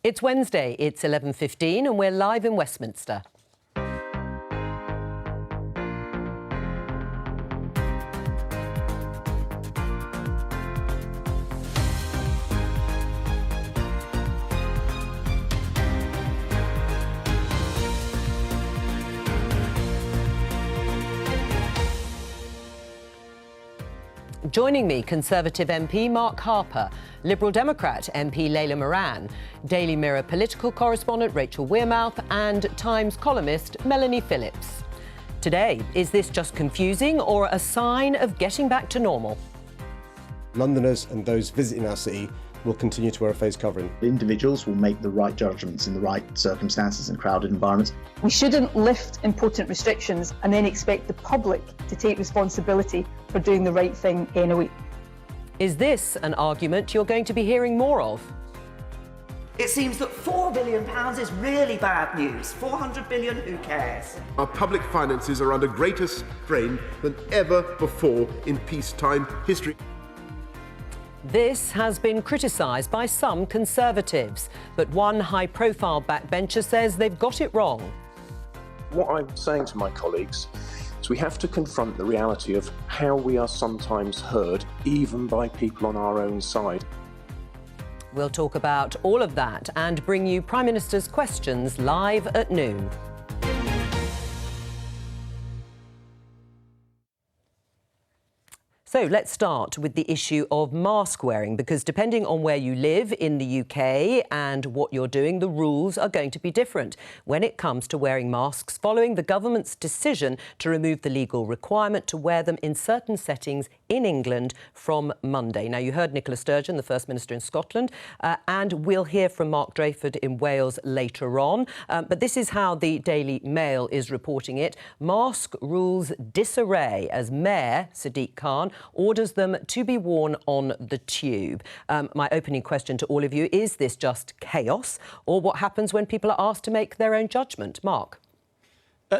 It's Wednesday, it's 11:15 and we're live in Westminster. Joining me, Conservative MP Mark Harper, Liberal Democrat MP Layla Moran, Daily Mirror political correspondent Rachel Wearmouth and Times columnist Melanie Phillips. Today, is this just confusing or a sign of getting back to normal? Londoners and those visiting our city will continue to wear a face covering. Individuals will make the right judgments in the right circumstances and crowded environments. We shouldn't lift important restrictions and then expect the public to take responsibility for doing the right thing anyway. Is this an argument you're going to be hearing more of? It seems that £4 billion is really bad news. 400 billion, who cares? Our public finances are under greater strain than ever before in peacetime history. This has been criticised by some Conservatives, but one high-profile backbencher says they've got it wrong. What I'm saying to my colleagues is we have to confront the reality of how we are sometimes heard, even by people on our own side. We'll talk about all of that and bring you Prime Minister's questions live at noon. So let's start with the issue of mask wearing, because depending on where you live in the UK and what you're doing, the rules are going to be different when it comes to wearing masks following the government's decision to remove the legal requirement to wear them in certain settings in England from Monday. Now, you heard Nicola Sturgeon, the First Minister in Scotland, and we'll hear from Mark Drayford in Wales later on. But this is how the Daily Mail is reporting it. Mask rules disarray as Mayor Sadiq Khan orders them to be worn on the tube. My opening question to all of you, is this just chaos or what happens when people are asked to make their own judgment? Mark?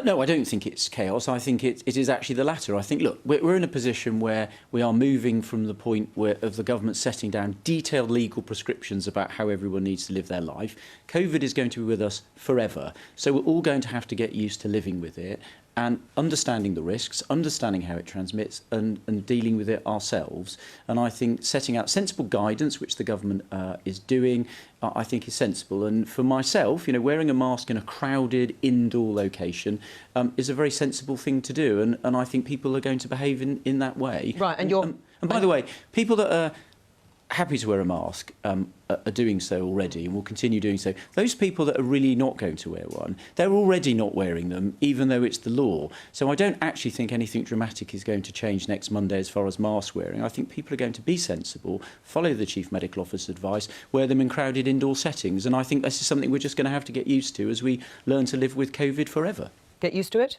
No, I don't think it's chaos. I think it is actually the latter. I think, look, we're in a position where we are moving from the point of the government setting down detailed legal prescriptions about how everyone needs to live their life. COVID is going to be with us forever, so we're all going to have to get used to living with it and understanding the risks, understanding how it transmits and dealing with it ourselves. And I think setting out sensible guidance, which the government is doing, I think is sensible. And for myself, you know, wearing a mask in a crowded indoor location is a very sensible thing to do. And I think people are going to behave in that way. Right, and you're... and by the way, people that are happy to wear a mask are doing so already and will continue doing so. Those people that are really not going to wear one, they're already not wearing them, even though it's the law. So I don't actually think anything dramatic is going to change next Monday as far as mask wearing. I think people are going to be sensible, follow the Chief Medical Officer's advice, wear them in crowded indoor settings. And I think this is something we're just going to have to get used to as we learn to live with COVID forever. Get used to it?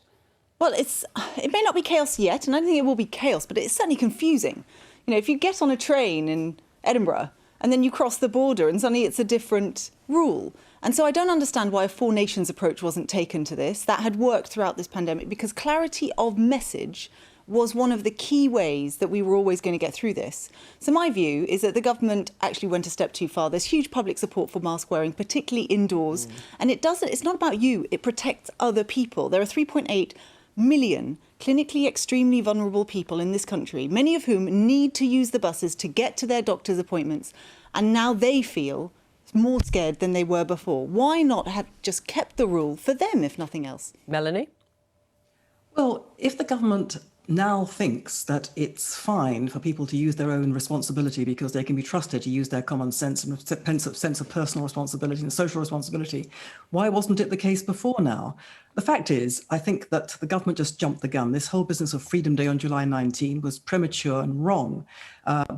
Well, it may not be chaos yet, and I don't think it will be chaos, but it's certainly confusing. You know, if you get on a train in Edinburgh and then you cross the border and suddenly it's a different rule. And so I don't understand why a four nations approach wasn't taken to this. That had worked throughout this pandemic because clarity of message was one of the key ways that we were always going to get through this. So my view is that the government actually went a step too far. There's huge public support for mask wearing, particularly indoors. And it's not about you, it protects other people. There are 3.8 million clinically extremely vulnerable people in this country, many of whom need to use the buses to get to their doctor's appointments, and now they feel more scared than they were before. Why not have just kept the rule for them, if nothing else? Melanie? Well, if the government now thinks that it's fine for people to use their own responsibility because they can be trusted to use their common sense and sense of personal responsibility and social responsibility, why wasn't it the case before now? The fact is, I think that the government just jumped the gun. This whole business of Freedom Day on July 19 was premature and wrong.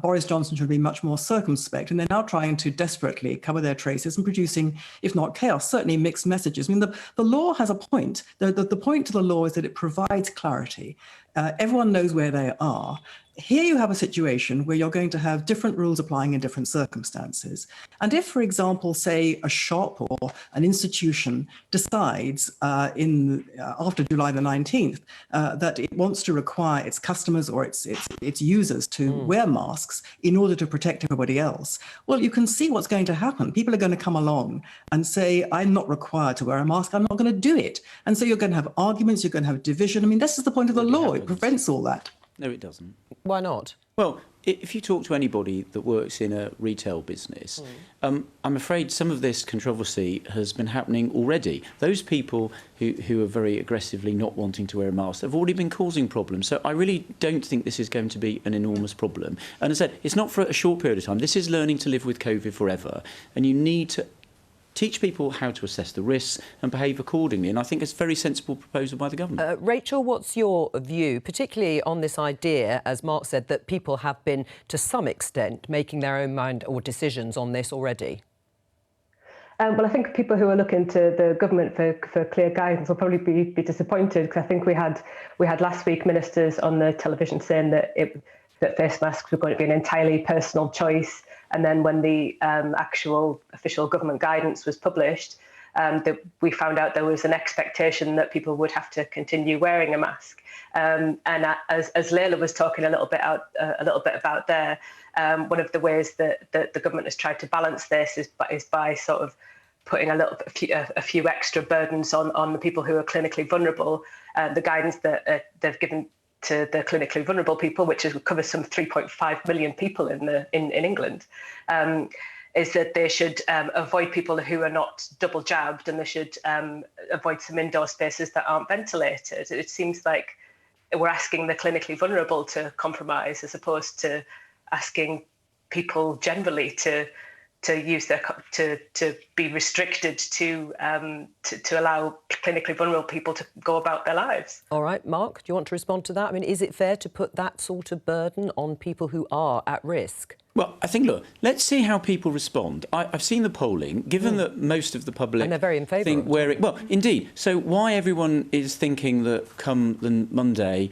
Boris Johnson should be much more circumspect, and they're now trying to desperately cover their traces and producing, if not chaos, certainly mixed messages. I mean, the law has a point. The point to the law is that it provides clarity. Everyone knows where they are. here you have a situation where you're going to have different rules applying in different circumstances. And if, for example, say a shop or an institution decides after July the 19th that it wants to require its customers or its users to wear masks in order to protect everybody else, well, you can see what's going to happen. People are going to come along and say, I'm not required to wear a mask, I'm not going to do it. And so you're going to have arguments, you're going to have division. I mean, this is the point of the law. It prevents all that. No, it doesn't. Why not? Well, if you talk to anybody that works in a retail business, I'm afraid some of this controversy has been happening already. Those people who are very aggressively not wanting to wear a mask have already been causing problems. So I really don't think this is going to be an enormous problem. And as I said, it's not for a short period of time. This is learning to live with COVID forever. And you need to teach people how to assess the risks and behave accordingly. And I think it's a very sensible proposal by the government. Rachel, what's your view, particularly on this idea, as Mark said, that people have been, to some extent, making their own mind or decisions on this already? Well, I think people who are looking to the government for clear guidance will probably be disappointed, because I think we had last week ministers on the television saying that face masks were going to be an entirely personal choice. And then when the actual official government guidance was published, we found out there was an expectation that people would have to continue wearing a mask. And as Layla was talking a little bit about there, one of the ways that the government has tried to balance this is by sort of putting a few extra burdens on the people who are clinically vulnerable. The guidance that they've given to the clinically vulnerable people, which covers some 3.5 million people in England, is that they should avoid people who are not double jabbed, and they should avoid some indoor spaces that aren't ventilated. It seems like we're asking the clinically vulnerable to compromise, as opposed to asking people generally to use to be restricted to allow clinically vulnerable people to go about their lives. All right, Mark, do you want to respond to that? I mean, is it fair to put that sort of burden on people who are at risk? Well, I think, look, let's see how people respond. I've seen the polling, given that most of the public and they're very in favour think wearing... Well, indeed. So why everyone is thinking that come the Monday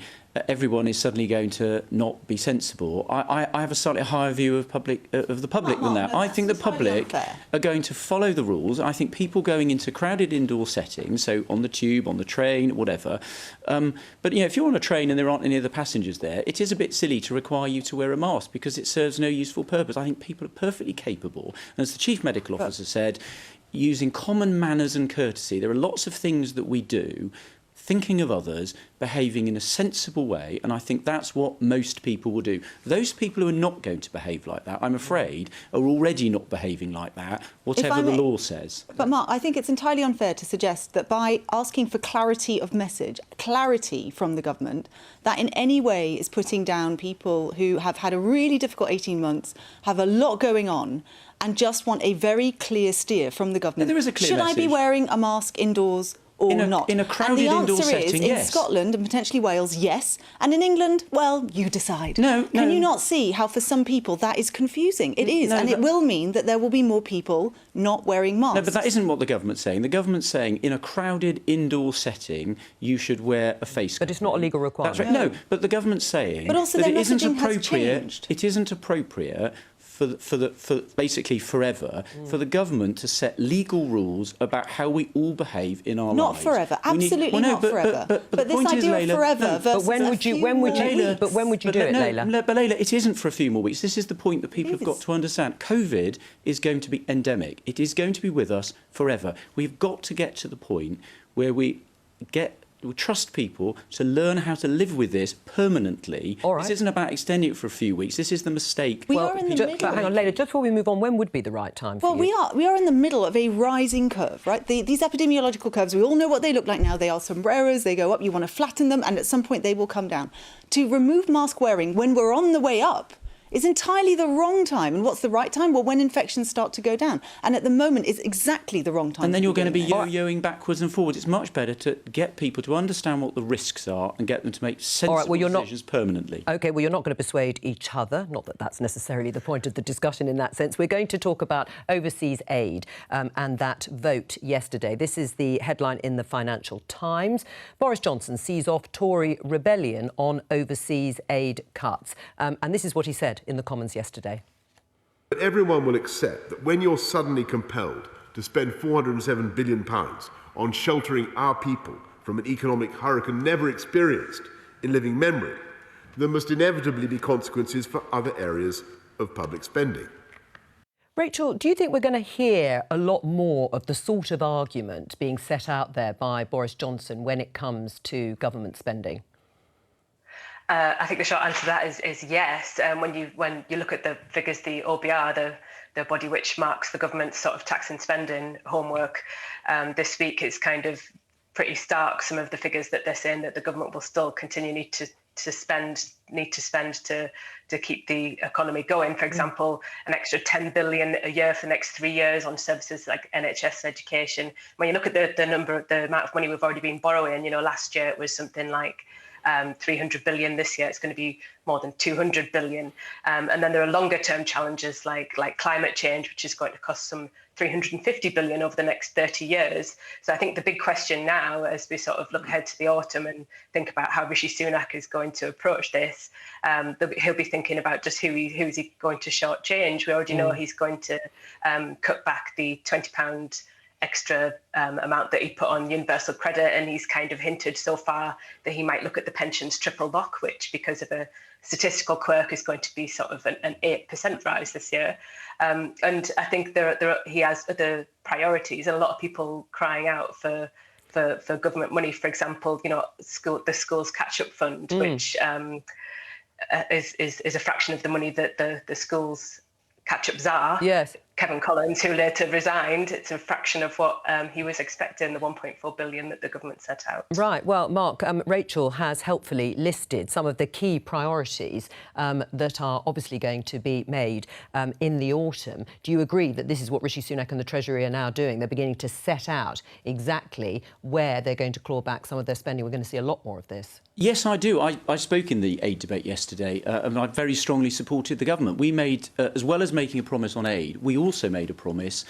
everyone is suddenly going to not be sensible, I have a slightly higher view of the public than that. I think the public are going to follow the rules. I think people going into crowded indoor settings, so on the tube, on the train, whatever. But, you know, if you're on a train and there aren't any other passengers there, it is a bit silly to require you to wear a mask because it serves no useful purpose. I think people are perfectly capable, and as the Chief Medical Officer said, using common manners and courtesy. There are lots of things that we do thinking of others, behaving in a sensible way, and I think that's what most people will do. Those people who are not going to behave like that, I'm afraid, are already not behaving like that, whatever the law says. But Mark, I think it's entirely unfair to suggest that by asking for clarity of message, clarity from the government, that in any way is putting down people who have had a really difficult 18 months, have a lot going on, and just want a very clear steer from the government. No, there is a clear Should message. I be wearing a mask indoors or not? In a crowded indoor setting, and the answer is, in Scotland and potentially Wales, yes. And in England, well, you decide. Can you not see how for some people that is confusing? It is, and it will mean that there will be more people not wearing masks. No, but that isn't what the government's saying. The government's saying in a crowded indoor setting, you should wear a face covering. But it's not a legal requirement. That's right. No, but the government's saying but also that their it isn't messaging has appropriate. changed. It isn't appropriate for basically forever, for the government to set legal rules about how we all behave in our lives. Not forever, absolutely not forever. But this point idea is, Layla, of forever versus but when would you do it, Layla? But Layla, it isn't for a few more weeks. This is the point that people have got to understand. COVID is going to be endemic. It is going to be with us forever. We've got to get to the point where we trust people to learn how to live with this permanently. All right. This isn't about extending it for a few weeks. This is the mistake. We are in the middle. But hang on, Layla, just before we move on, when would be the right time for you? Well, we are in the middle of a rising curve, right? These epidemiological curves, we all know what they look like now. They are sombreros, they go up, you want to flatten them, and at some point they will come down. To remove mask wearing when we're on the way up is entirely the wrong time. And what's the right time? Well, when infections start to go down. And at the moment, it's exactly the wrong time. And then you're going to be yo-yoing backwards and forwards. It's much better to get people to understand what the risks are and get them to make sensible decisions permanently. OK, well, you're not going to persuade each other. Not that that's necessarily the point of the discussion in that sense. We're going to talk about overseas aid and that vote yesterday. This is the headline in the Financial Times. Boris Johnson sees off Tory rebellion on overseas aid cuts. And this is what he said in the Commons yesterday. But everyone will accept that when you're suddenly compelled to spend £407 billion on sheltering our people from an economic hurricane never experienced in living memory, there must inevitably be consequences for other areas of public spending. Rachel, do you think we're going to hear a lot more of the sort of argument being set out there by Boris Johnson when it comes to government spending? I think the short answer to that is yes. When you look at the figures, the OBR, the body which marks the government's sort of tax and spending homework, this week it's kind of pretty stark, some of the figures that they're saying that the government will still continue need to spend to keep the economy going. For example, an extra 10 billion a year for the next 3 years on services like NHS, education. When you look at the amount of money we've already been borrowing, you know, last year it was something like 300 billion. This year it's going to be more than 200 billion. And then there are longer term challenges like climate change, which is going to cost some 350 billion over the next 30 years. So I think the big question now, as we sort of look ahead to the autumn and think about how Rishi Sunak is going to approach this, he'll be thinking about just who's he going to shortchange. We already know he's going to cut back the £20 extra amount that he put on universal credit, and he's kind of hinted so far that he might look at the pensions triple lock, which because of a statistical quirk is going to be sort of an 8% rise this year. And I think he has other priorities, and a lot of people crying out for government money. For example, you know, the schools catch-up fund, which is a fraction of the money that the schools catch-up czar, yes, Kevin Collins, who later resigned. It's a fraction of what he was expecting, the 1.4 billion that the government set out. Right. Well, Mark, Rachel has helpfully listed some of the key priorities that are obviously going to be made in the autumn. Do you agree that this is what Rishi Sunak and the Treasury are now doing? They're beginning to set out exactly where they're going to claw back some of their spending. We're going to see a lot more of this. Yes, I do. I spoke in the aid debate yesterday and I very strongly supported the government. We made, as well as making a promise on aid, we also made a promise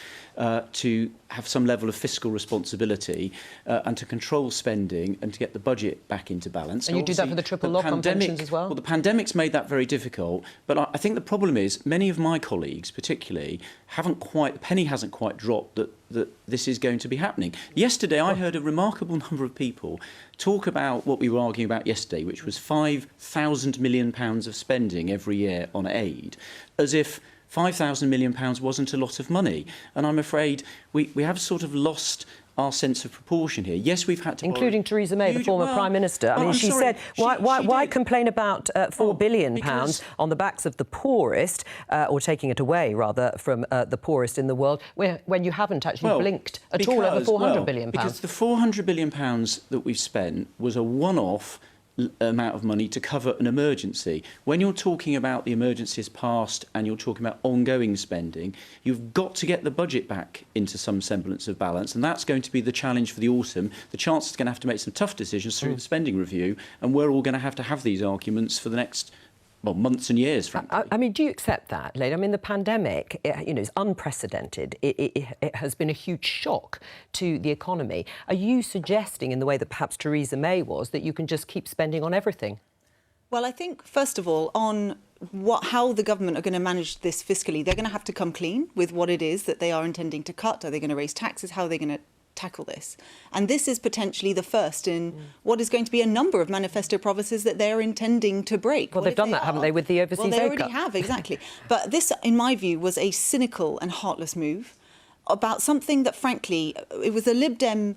to have some level of fiscal responsibility and to control spending and to get the budget back into balance. And you do that for the triple lock on pensions as well? Well, the pandemic's made that very difficult. But I think the problem is many of my colleagues, particularly, the penny hasn't quite dropped that this is going to be happening. Yesterday, I heard a remarkable number of people talk about what we were arguing about yesterday, which was £5,000 million of spending every year on aid, as if £5,000 million wasn't a lot of money. And I'm afraid we have sort of lost our sense of proportion here. Yes, we've had to including Theresa May, the former Prime Minister. I mean, she said, why complain about £4 billion on the backs of the poorest, or taking it away, rather, from the poorest in the world, when you haven't actually blinked at all over £400 billion? Because the £400 billion that we've spent was a one-off amount of money to cover an emergency. When you're talking about the emergencies past and you're talking about ongoing spending, you've got to get the budget back into some semblance of balance, and that's going to be the challenge for the autumn. The Chancellor's is going to have to make some tough decisions through the spending review, and we're all going to have these arguments for the next months and years, frankly. I mean, do you accept that, Layla? I mean, the pandemic, is unprecedented. It has been a huge shock to the economy. Are you suggesting, in the way that perhaps Theresa May was, that you can just keep spending on everything? Well, I think, first of all, on how the government are going to manage this fiscally, they're going to have to come clean with what it is that they are intending to cut. Are they going to raise taxes? How are they going to tackle this? And this is potentially the first in what is going to be a number of manifesto promises that they're intending to break. Well, they've done that, haven't they, with the overseas aid cut? Well, they already have, exactly. But this, in my view, was a cynical and heartless move about something that, frankly, it was a Lib Dem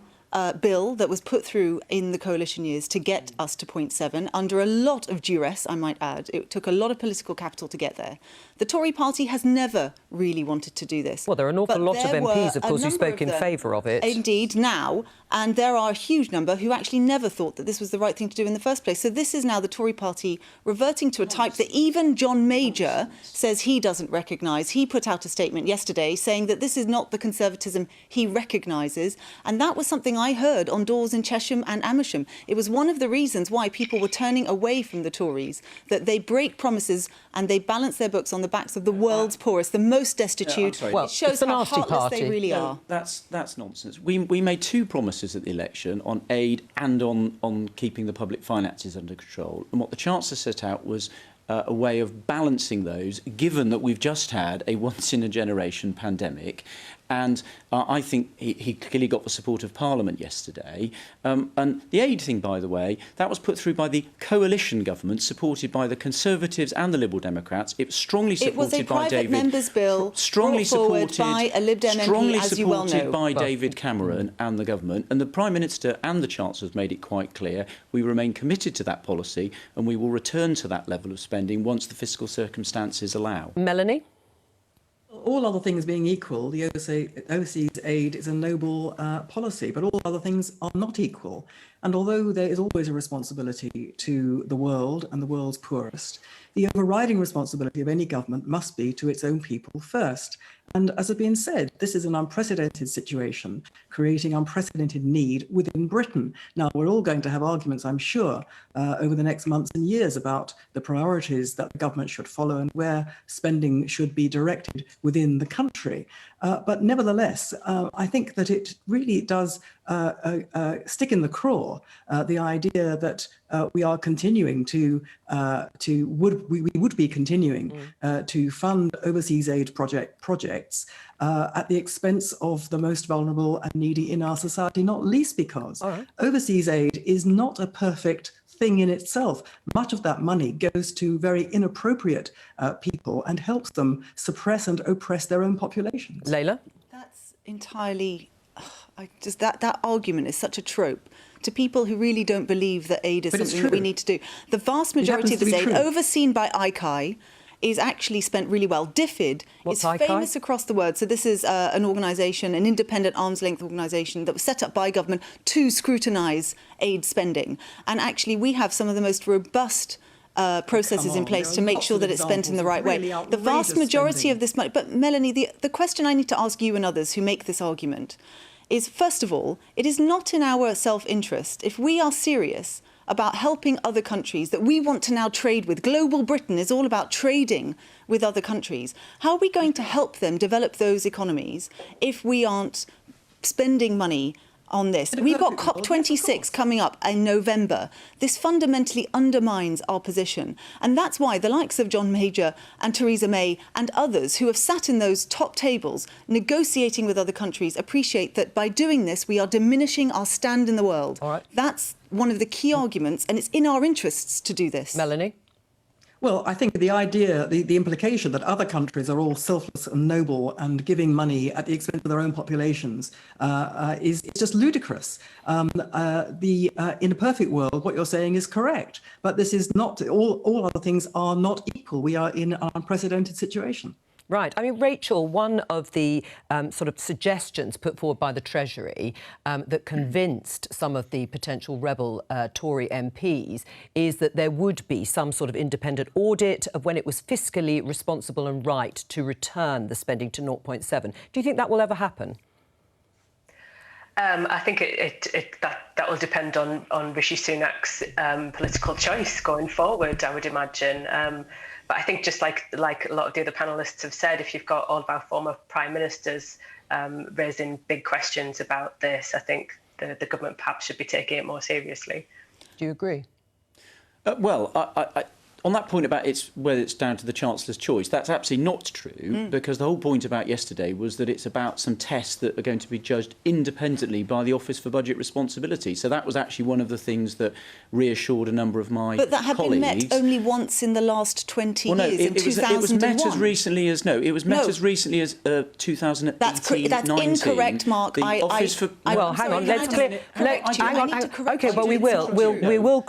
bill that was put through in the coalition years to get us to 0.7 under a lot of duress, I might add. It took a lot of political capital to get there. The Tory party has never really wanted to do this. Well, there are an awful lot of MPs, of course, who spoke in favour of it. Indeed, now. And there are a huge number who actually never thought that this was the right thing to do in the first place. So this is now the Tory party reverting to a type that even John Major says he doesn't recognise. He put out a statement yesterday saying that this is not the Conservatism he recognises. And that was something I heard on doors in Chesham and Amersham. It was one of the reasons why people were turning away from the Tories, that they break promises and they balance their books on the backs of the world's poorest, the most destitute. Well, it shows how heartless they really are. That's nonsense. We made two promises at the election on aid and on keeping the public finances under control. And what the Chancellor set out was a way of balancing those, given that we've just had a once-in-a-generation pandemic. And I think he clearly got the support of Parliament yesterday. And the aid thing, by the way, that was put through by the coalition government, supported by the Conservatives and the Liberal Democrats. It was strongly supported by David. It was a private member's bill brought forward by a Lib Dem MP, as you well know. Strongly supported by David Cameron and the government. And the Prime Minister and the Chancellor have made it quite clear we remain committed to that policy and we will return to that level of spending once the fiscal circumstances allow. Melanie? All other things being equal, the overseas aid is a noble policy, but all other things are not equal. And although there is always a responsibility to the world and the world's poorest, the overriding responsibility of any government must be to its own people first. And as has been said, this is an unprecedented situation, creating unprecedented need within Britain. Now, we're all going to have arguments, I'm sure, over the next months and years about the priorities that the government should follow and where spending should be directed within the country. But nevertheless, I think that it really does stick in the craw the idea that we are continuing we would be continuing to fund overseas aid projects at the expense of the most vulnerable and needy in our society, not least because overseas aid is not a perfect thing in itself. Much of that money goes to very inappropriate people and helps them suppress and oppress their own populations. Layla? That's entirely... that argument is such a trope to people who really don't believe that aid is something that we need to do. The vast majority of this aid, overseen by ICAI, is actually spent really well. DFID is famous across the world. So this is an organisation, an independent arm's-length organisation that was set up by government to scrutinise aid spending. And actually, we have some of the most robust processes in place to make sure that it's spent in the right way. The vast majority of this money... But Melanie, the question I need to ask you and others who make this argument is, first of all, it is not in our self-interest, if we are serious about helping other countries that we want to now trade with. Global Britain is all about trading with other countries. How are we going to help them develop those economies if we aren't spending money on this? We've got COP26 coming up in November. This fundamentally undermines our position. And that's why the likes of John Major and Theresa May and others who have sat in those top tables negotiating with other countries appreciate that by doing this, we are diminishing our stand in the world. That's one of the key arguments, and it's in our interests to do this. Melanie? Well, I think the idea, the implication that other countries are all selfless and noble and giving money at the expense of their own populations is just ludicrous. In a perfect world, what you're saying is correct, but this is not, all other things are not equal. We are in an unprecedented situation. Right. I mean, Rachel, one of the sort of suggestions put forward by the Treasury that convinced some of the potential rebel Tory MPs is that there would be some sort of independent audit of when it was fiscally responsible and right to return the spending to 0.7. Do you think that will ever happen? I think that will depend on Rishi Sunak's political choice going forward, I would imagine. But I think just like a lot of the other panellists have said, if you've got all of our former prime ministers raising big questions about this, I think the government perhaps should be taking it more seriously. Do you agree? Well, On that point about whether it's down to the Chancellor's choice, that's absolutely not true, because the whole point about yesterday was that it's about some tests that are going to be judged independently by the Office for Budget Responsibility. So that was actually one of the things that reassured a number of my colleagues. But that had been met only once in the last 20 years, in 2001. It was met as recently as, as recently as 2018. That's incorrect, Mark. Well, hang on. Let's clear. Okay, well, we will.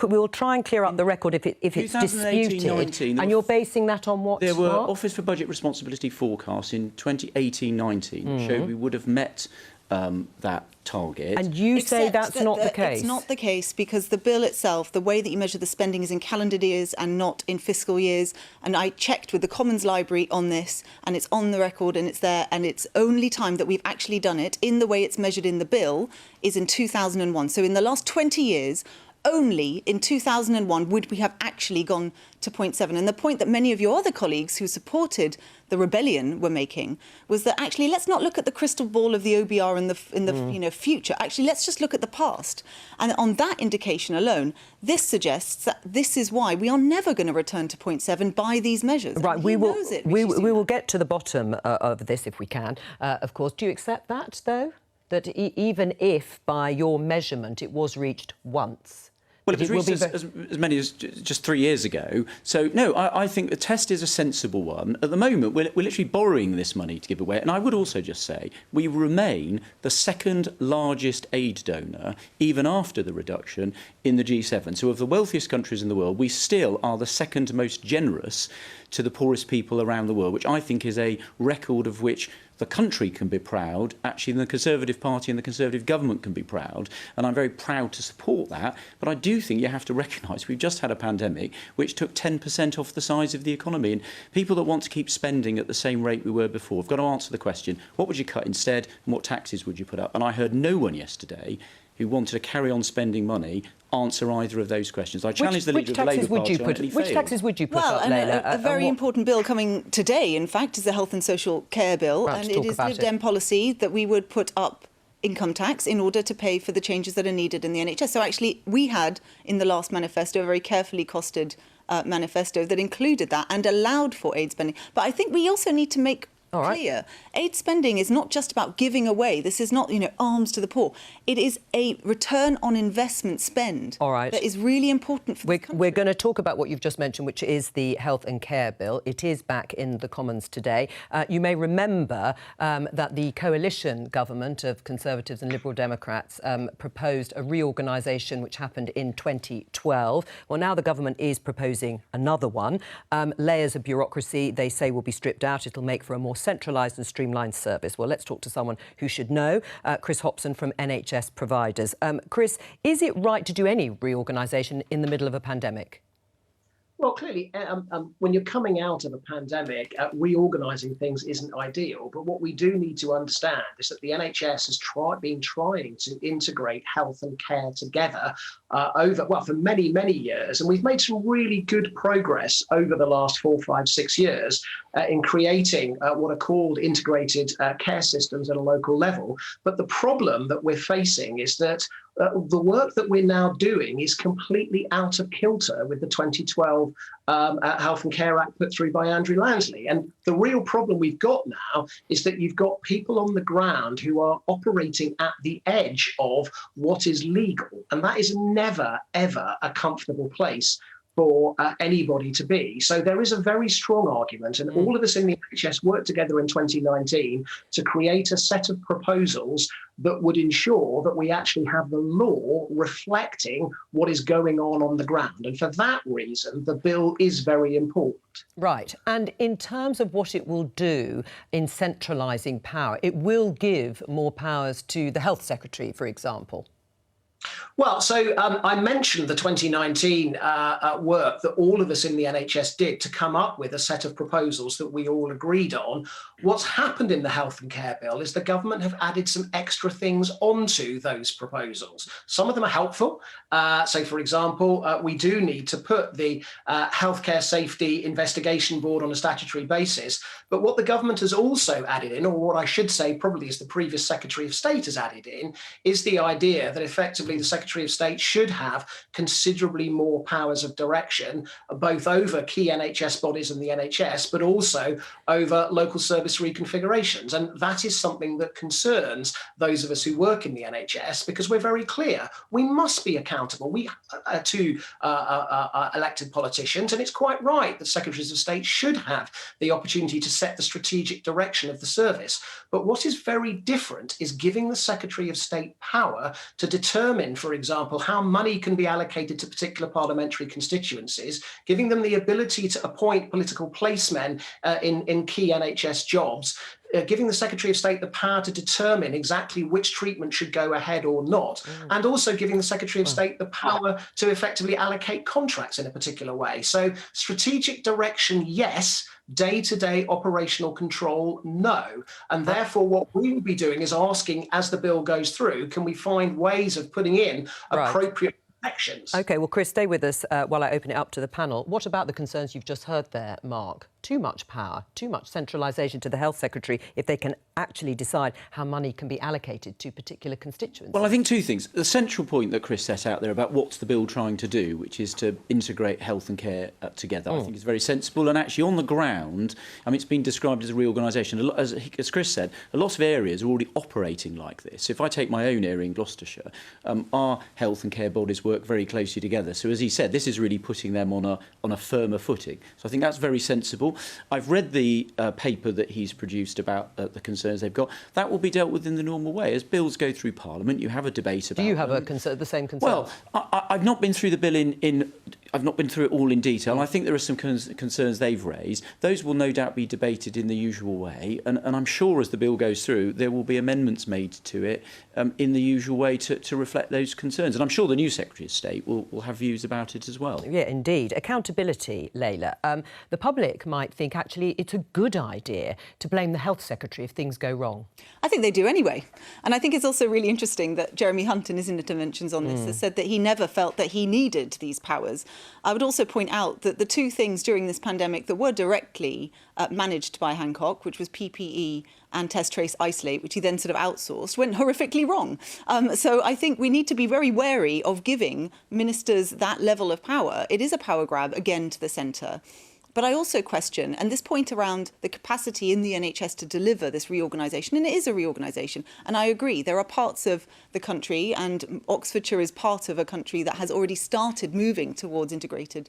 We'll try and clear up the record if it's disputed. And you're basing that on what? There were Office for Budget Responsibility forecasts in 2018-19 showed we would have met that target. And you say that's not the case? It's not the case, because the bill itself, the way that you measure the spending is in calendar years and not in fiscal years. And I checked with the Commons Library on this, and it's on the record and it's there. And it's only time that we've actually done it in the way it's measured in the bill is in 2001. So in the last 20 years, only in 2001 would we have actually gone to 0.7. And the point that many of your other colleagues who supported the rebellion were making was that actually let's not look at the crystal ball of the OBR in the future. Actually, let's just look at the past. And on that indication alone, this suggests that this is why we are never going to return to 0.7 by these measures. Right, we will get to the bottom of this if we can. Of course, do you accept that though? That even if by your measurement it was reached once? Well, it was reached as many as just 3 years ago. So, no, I think the test is a sensible one. At the moment, we're literally borrowing this money to give away. And I would also just say we remain the second largest aid donor, even after the reduction, in the G7. So of the wealthiest countries in the world, we still are the second most generous to the poorest people around the world, which I think is a record of which the country can be proud. Actually, the Conservative Party and the Conservative government can be proud, and I'm very proud to support that. But I do think you have to recognise we've just had a pandemic which took 10% off the size of the economy, and people that want to keep spending at the same rate we were before have got to answer the question, what would you cut instead and what taxes would you put up? And I heard no one yesterday who wanted to carry on spending money answer either of those questions. I challenge the leader of the Labour Party. Which taxes would you put up, Layla? A very important bill coming today, in fact, is the Health and Social Care Bill, and it is Lib Dem policy that we would put up income tax in order to pay for the changes that are needed in the NHS. So actually, we had, in the last manifesto, a very carefully costed manifesto that included that and allowed for aid spending. But I think we also need to make clear, aid spending is not just about giving away. This is not, arms to the poor. It is a return on investment spend that is really important for the country. We're going to talk about what you've just mentioned, which is the Health and Care Bill. It is back in the Commons today. You may remember that the coalition government of Conservatives and Liberal Democrats proposed a reorganisation which happened in 2012. Well, now the government is proposing another one. Layers of bureaucracy, they say, will be stripped out. It'll make for a more centralised and streamlined service. Well, let's talk to someone who should know, Chris Hopson from NHS Providers. Chris, is it right to do any reorganisation in the middle of a pandemic? Well, clearly, when you're coming out of a pandemic, reorganising things isn't ideal. But what we do need to understand is that the NHS has been trying to integrate health and care together for many, many years. And we've made some really good progress over the last 4, 5, 6 years in creating what are called integrated care systems at a local level. But the problem that we're facing is that the work that we're now doing is completely out of kilter with the 2012 Health and Care Act put through by Andrew Lansley. And the real problem we've got now is that you've got people on the ground who are operating at the edge of what is legal. And that is never, ever a comfortable place for anybody to be. So there is a very strong argument, and all of us in the NHS worked together in 2019 to create a set of proposals that would ensure that we actually have the law reflecting what is going on the ground. And for that reason, the bill is very important. Right. And in terms of what it will do in centralising power, it will give more powers to the Health Secretary, for example. Well, so I mentioned the 2019 work that all of us in the NHS did to come up with a set of proposals that we all agreed on. What's happened in the Health and Care Bill is the government have added some extra things onto those proposals. Some of them are helpful. So, for example, we do need to put the Healthcare Safety Investigation Board on a statutory basis. But what the government has also added in, or what I should say probably is the previous Secretary of State has added in, is the idea that effectively effectively the Secretary of State should have considerably more powers of direction, both over key NHS bodies and the NHS, but also over local service reconfigurations. And that is something that concerns those of us who work in the NHS, because we're very clear we must be accountable to elected politicians. And it's quite right that Secretaries of State should have the opportunity to set the strategic direction of the service. But what is very different is giving the Secretary of State power to determine, for example, how money can be allocated to particular parliamentary constituencies, giving them the ability to appoint political placemen in key NHS jobs, giving the Secretary of State the power to determine exactly which treatment should go ahead or not, and also giving the Secretary of State the power to effectively allocate contracts in a particular way. So strategic direction, yes. Day-to-day operational control, no. And therefore, what we will be doing is asking, as the bill goes through, can we find ways of putting in appropriate protections? OK, well, Chris, stay with us while I open it up to the panel. What about the concerns you've just heard there, Mark? Too much power, too much centralisation to the Health Secretary if they can actually decide how money can be allocated to particular constituencies? Well, I think two things. The central point that Chris set out there about what's the bill trying to do, which is to integrate health and care together, I think is very sensible. And actually on the ground, I mean, it's been described as a reorganisation. As Chris said, a lot of areas are already operating like this. If I take my own area in Gloucestershire, our health and care bodies work very closely together. So as he said, this is really putting them on a firmer footing. So I think that's very sensible. I've read the paper that he's produced about the concerns they've got. That will be dealt with in the normal way. As bills go through Parliament, you have a debate about Do you have them. the same concern? Well, I've not been through the bill I've not been through it all in detail. I think there are some concerns they've raised. Those will no doubt be debated in the usual way. And I'm sure as the bill goes through, there will be amendments made to it in the usual way to reflect those concerns. And I'm sure the new Secretary of State will have views about it as well. Yeah, indeed. Accountability, Layla. The public might think, actually, it's a good idea to blame the Health Secretary if things go wrong. I think they do anyway. And I think it's also really interesting that Jeremy Hunt, in his interventions on this, has said that he never felt that he needed these powers. I would also point out that the two things during this pandemic that were directly managed by Hancock, which was PPE and test, trace, isolate, which he then sort of outsourced, went horrifically wrong. So I think we need to be very wary of giving ministers that level of power. It is a power grab, again, to the centre. But I also question, and this point around the capacity in the NHS to deliver this reorganisation, and it is a reorganisation, and I agree, there are parts of the country, and Oxfordshire is part of a country that has already started moving towards integrated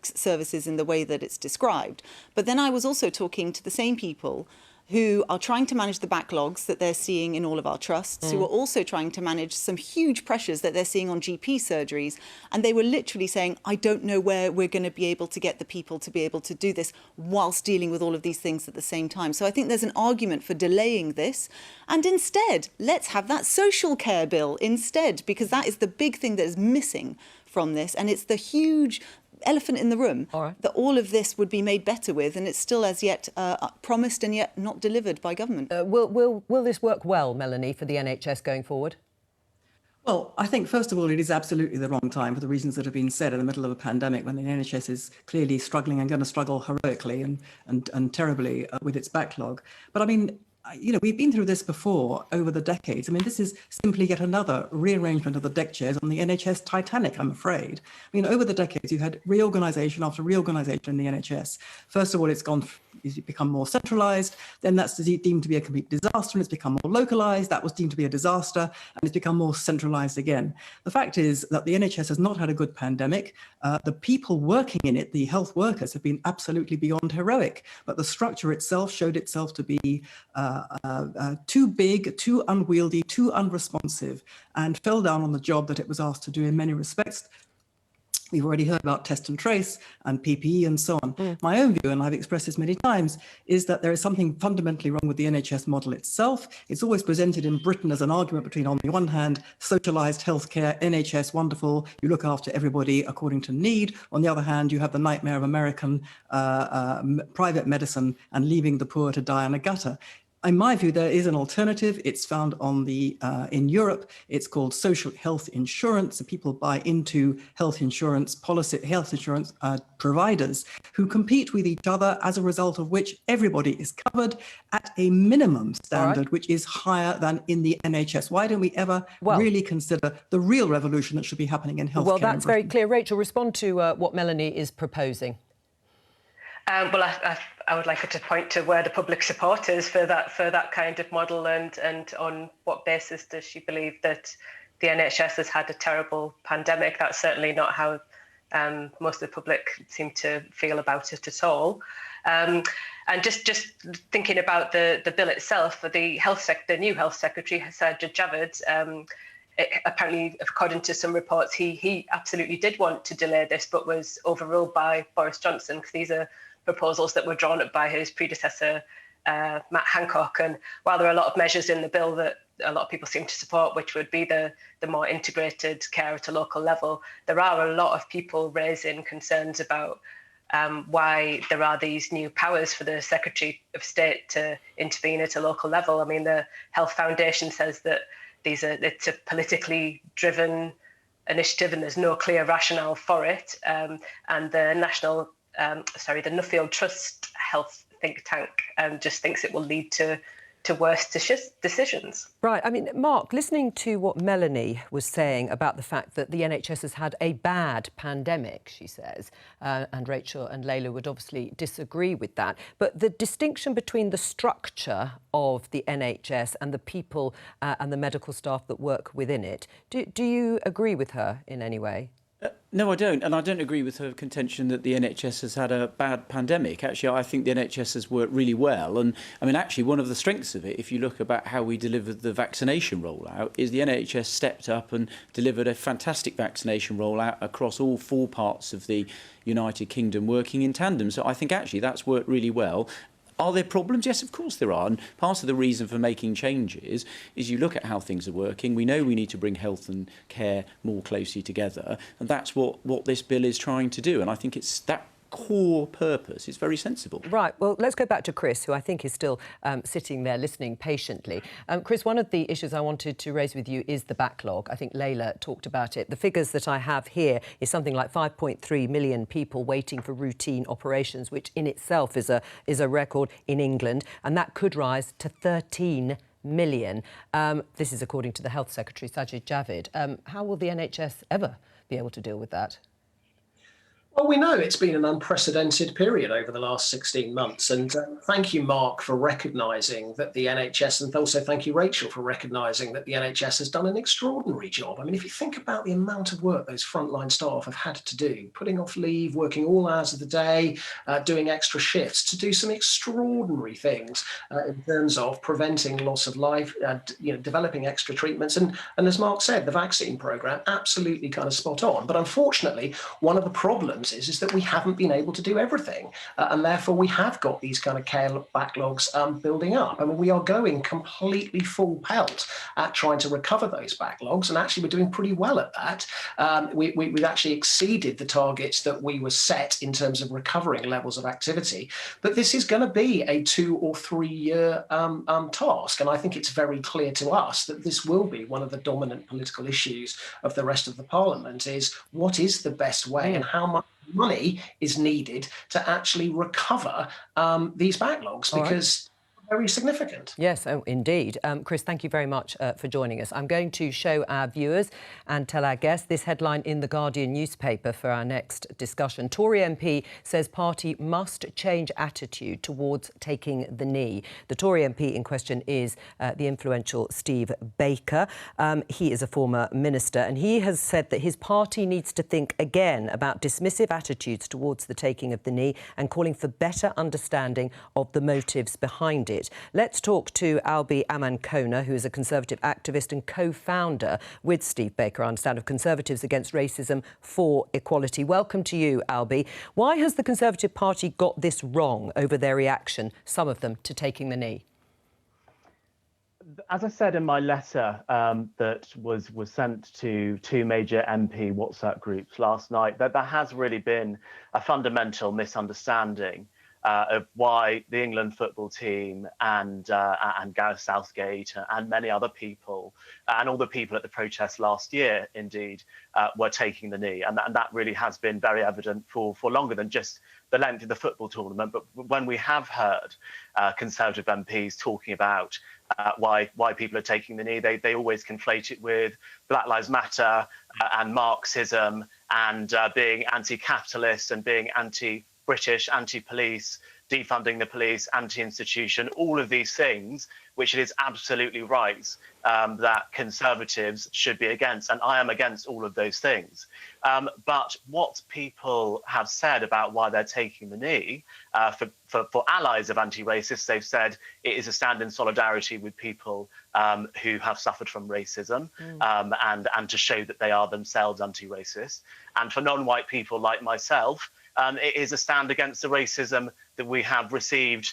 services in the way that it's described. But then I was also talking to the same people who are trying to manage the backlogs that they're seeing in all of our trusts, who are also trying to manage some huge pressures that they're seeing on GP surgeries. And they were literally saying, I don't know where we're going to be able to get the people to be able to do this whilst dealing with all of these things at the same time. So I think there's an argument for delaying this. And instead, let's have that social care bill instead, because that is the big thing that is missing from this. And it's the huge elephant in the room that all of this would be made better with, and it's still as yet promised and yet not delivered by government. Will this work well, Melanie, for the NHS going forward? Well, I think, first of all, it is absolutely the wrong time for the reasons that have been said in the middle of a pandemic when the NHS is clearly struggling and going to struggle heroically and terribly with its backlog. But I mean, you know, we've been through this before over the decades. I mean, this is simply yet another rearrangement of the deck chairs on the NHS Titanic, I'm afraid. I mean, over the decades, you've had reorganisation after reorganisation in the NHS. First of all, it's become more centralised. Then that's deemed to be a complete disaster, and it's become more localised. That was deemed to be a disaster, and it's become more centralised again. The fact is that the NHS has not had a good pandemic. The people working in it, the health workers, have been absolutely beyond heroic. But the structure itself showed itself to be too big, too unwieldy, too unresponsive, and fell down on the job that it was asked to do in many respects. We've already heard about test and trace and PPE and so on. My own view, and I've expressed this many times, is that there is something fundamentally wrong with the NHS model itself. It's always presented in Britain as an argument between, on the one hand, socialised healthcare, NHS, wonderful, you look after everybody according to need. On the other hand, you have the nightmare of American private medicine and leaving the poor to die in a gutter. in my view, there is an alternative. It's found on the in Europe. It's called social health insurance. So people buy into health insurance providers who compete with each other, as a result of which everybody is covered at a minimum standard, which is higher than in the NHS. Why don't we ever really consider the real revolution that should be happening in healthcare? Well, that's very clear. Rachel, respond to what Melanie is proposing. Well, I would like her to point to where the public support is for that kind of model, and on what basis does she believe that the NHS has had a terrible pandemic. That's certainly not how most of the public seem to feel about it at all. And just thinking about the bill itself, the new Health Secretary, Sajid Javid, apparently, according to some reports, he absolutely did want to delay this, but was overruled by Boris Johnson, because these are proposals that were drawn up by his predecessor, Matt Hancock. And while there are a lot of measures in the bill that a lot of people seem to support, which would be the more integrated care at a local level, there are a lot of people raising concerns about why there are these new powers for the Secretary of State to intervene at a local level. I mean, the Health Foundation says that it's a politically driven initiative and there's no clear rationale for it. And the the Nuffield Trust Health think tank just thinks it will lead to worse decisions. Right. I mean, Mark, listening to what Melanie was saying about the fact that the NHS has had a bad pandemic, she says, and Rachel and Layla would obviously disagree with that, but the distinction between the structure of the NHS and the people and the medical staff that work within it, do you agree with her in any way? No, I don't. And I don't agree with her contention that the NHS has had a bad pandemic. Actually, I think the NHS has worked really well. And I mean, actually, one of the strengths of it, if you look about how we delivered the vaccination rollout, is the NHS stepped up and delivered a fantastic vaccination rollout across all 4 parts of the United Kingdom, working in tandem. So I think actually that's worked really well. Are there problems? Yes, of course there are. And part of the reason for making changes is you look at how things are working. We know we need to bring health and care more closely together. And that's what this bill is trying to do. And I think it's that core purpose is very sensible. Right. Well, let's go back to Chris, who I think is still sitting there listening patiently. Chris, one of the issues I wanted to raise with you is the backlog. I think Layla talked about it. The figures that I have here is something like 5.3 million people waiting for routine operations, which in itself is a record in England, and that could rise to 13 million. This is according to the Health Secretary, Sajid Javid. How will the NHS ever be able to deal with that? Well, we know it's been an unprecedented period over the last 16 months. And thank you, Mark, for recognising that the NHS, and also thank you, Rachel, for recognising that the NHS has done an extraordinary job. I mean, if you think about the amount of work those frontline staff have had to do, putting off leave, working all hours of the day, doing extra shifts to do some extraordinary things in terms of preventing loss of life, developing extra treatments. And as Mark said, the vaccine programme, absolutely kind of spot on. But unfortunately, one of the problems is that we haven't been able to do everything, and therefore we have got these kind of care backlogs building up. I mean, we are going completely full pelt at trying to recover those backlogs, and actually we're doing pretty well at that. We've actually exceeded the targets that we were set in terms of recovering levels of activity, but this is going to be a 2 or 3 year task, and I think it's very clear to us that this will be one of the dominant political issues of the rest of the Parliament, is what is the best way and how much money is needed to actually recover these backlogs, because very significant. Yes, oh, indeed. Chris, thank you very much for joining us. I'm going to show our viewers and tell our guests this headline in The Guardian newspaper for our next discussion. Tory MP says party must change attitude towards taking the knee. The Tory MP in question is the influential Steve Baker. He is a former minister, and he has said that his party needs to think again about dismissive attitudes towards the taking of the knee and calling for better understanding of the motives behind it. Let's talk to Albie Amankona, who is a Conservative activist and co-founder with Steve Baker, I understand, of Conservatives Against Racism for Equality. Welcome to you, Albie. Why has the Conservative Party got this wrong over their reaction, some of them, to taking the knee? As I said in my letter that was sent to 2 major MP WhatsApp groups last night, that there has really been a fundamental misunderstanding of why the England football team and Gareth Southgate and many other people and all the people at the protest last year, indeed, were taking the knee. And that really has been very evident for longer than just the length of the football tournament. But when we have heard Conservative MPs talking about why people are taking the knee, they always conflate it with Black Lives Matter and Marxism and being anti-capitalist and being anti-British, anti-police, defunding the police, anti-institution, all of these things, which it is absolutely right that Conservatives should be against. And I am against all of those things. But what people have said about why they're taking the knee, for allies of anti-racists, they've said it is a stand in solidarity with people who have suffered from racism and to show that they are themselves anti-racist. And for non-white people like myself, it is a stand against the racism that we have received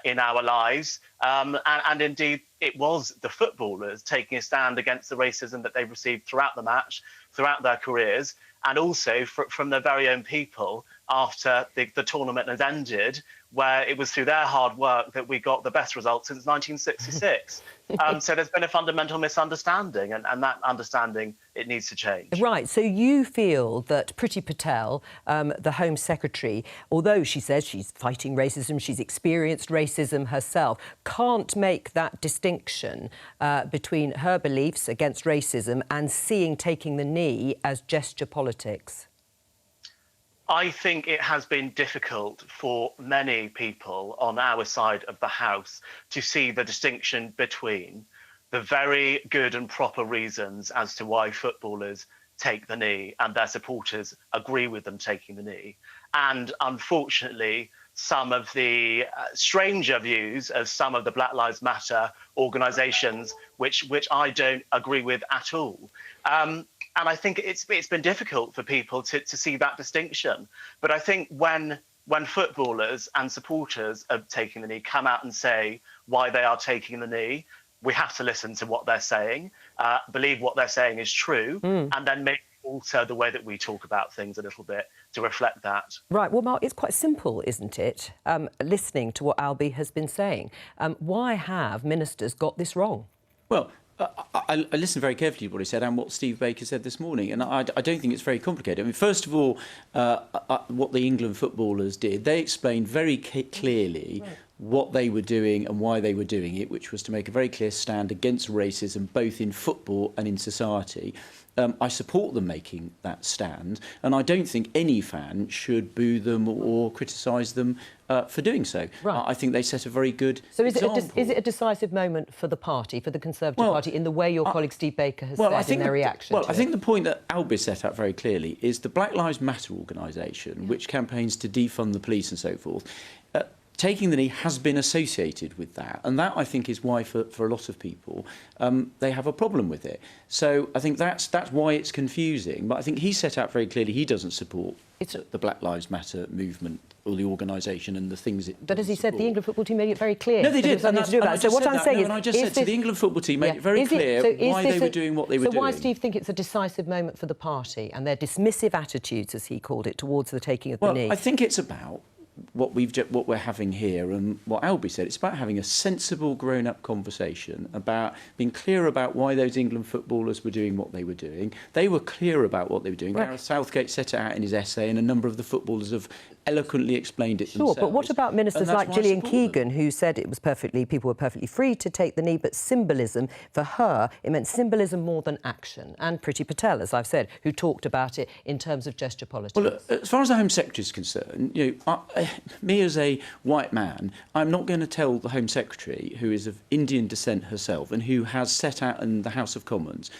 in our lives. And indeed, it was the footballers taking a stand against the racism that they've received throughout the match, throughout their careers, and also from their very own people after the tournament has ended, where it was through their hard work that we got the best results since 1966. So there's been a fundamental misunderstanding, and that understanding, it needs to change. Right, so you feel that Priti Patel, the Home Secretary, although she says she's fighting racism, she's experienced racism herself, can't make that distinction between her beliefs against racism and seeing taking the knee as gesture politics? I think it has been difficult for many people on our side of the House to see the distinction between the very good and proper reasons as to why footballers take the knee and their supporters agree with them taking the knee, and unfortunately some of the stranger views of some of the Black Lives Matter organisations, which I don't agree with at all. And I think it's been difficult for people to see that distinction. But I think when footballers and supporters of taking the knee come out and say why they are taking the knee, we have to listen to what they're saying, believe what they're saying is true, and then maybe alter the way that we talk about things a little bit to reflect that. Right, well, Mark, it's quite simple, isn't it, listening to what Albie has been saying. Why have ministers got this wrong? Well, I listened very carefully to what he said and what Steve Baker said this morning, and I don't think it's very complicated. I mean, first of all, what the England footballers did, they explained very clearly what they were doing and why they were doing it, which was to make a very clear stand against racism, both in football and in society. I support them making that stand, and I don't think any fan should boo them or criticise them for doing so. Right. I think they set a very good example. Is it a decisive moment for the party, for the Conservative Party, in the way your colleague Steve Baker has said in their reaction? I think the point that Albie set out very clearly is the Black Lives Matter organisation, which campaigns to defund the police and so forth, taking the knee has been associated with that. And that, I think, is why, for a lot of people, they have a problem with it. So I think that's why it's confusing. But I think he set out very clearly he doesn't support the Black Lives Matter movement or the organisation and the things it But as he said, the England football team made it very clear. No, they did. So what I'm saying is... I just said the England football team made it very clear why they were doing what they were doing. So why, Steve, think it's a decisive moment for the party and their dismissive attitudes, as he called it, towards the taking of the knee? I think it's about what we're having here and what Albie said. It's about having a sensible, grown-up conversation about being clear about why those England footballers were doing what they were doing. They were clear about what they were doing. Right. Gareth Southgate set it out in his essay, and a number of the footballers have eloquently explained it themselves. Sure, but what about ministers like Gillian Keegan, who said people were perfectly free to take the knee, but symbolism, for her, it meant symbolism more than action. And Priti Patel, as I've said, who talked about it in terms of gesture politics. Well, as far as the Home Secretary is concerned, me as a white man, I'm not going to tell the Home Secretary, who is of Indian descent herself and who has set out in the House of Commons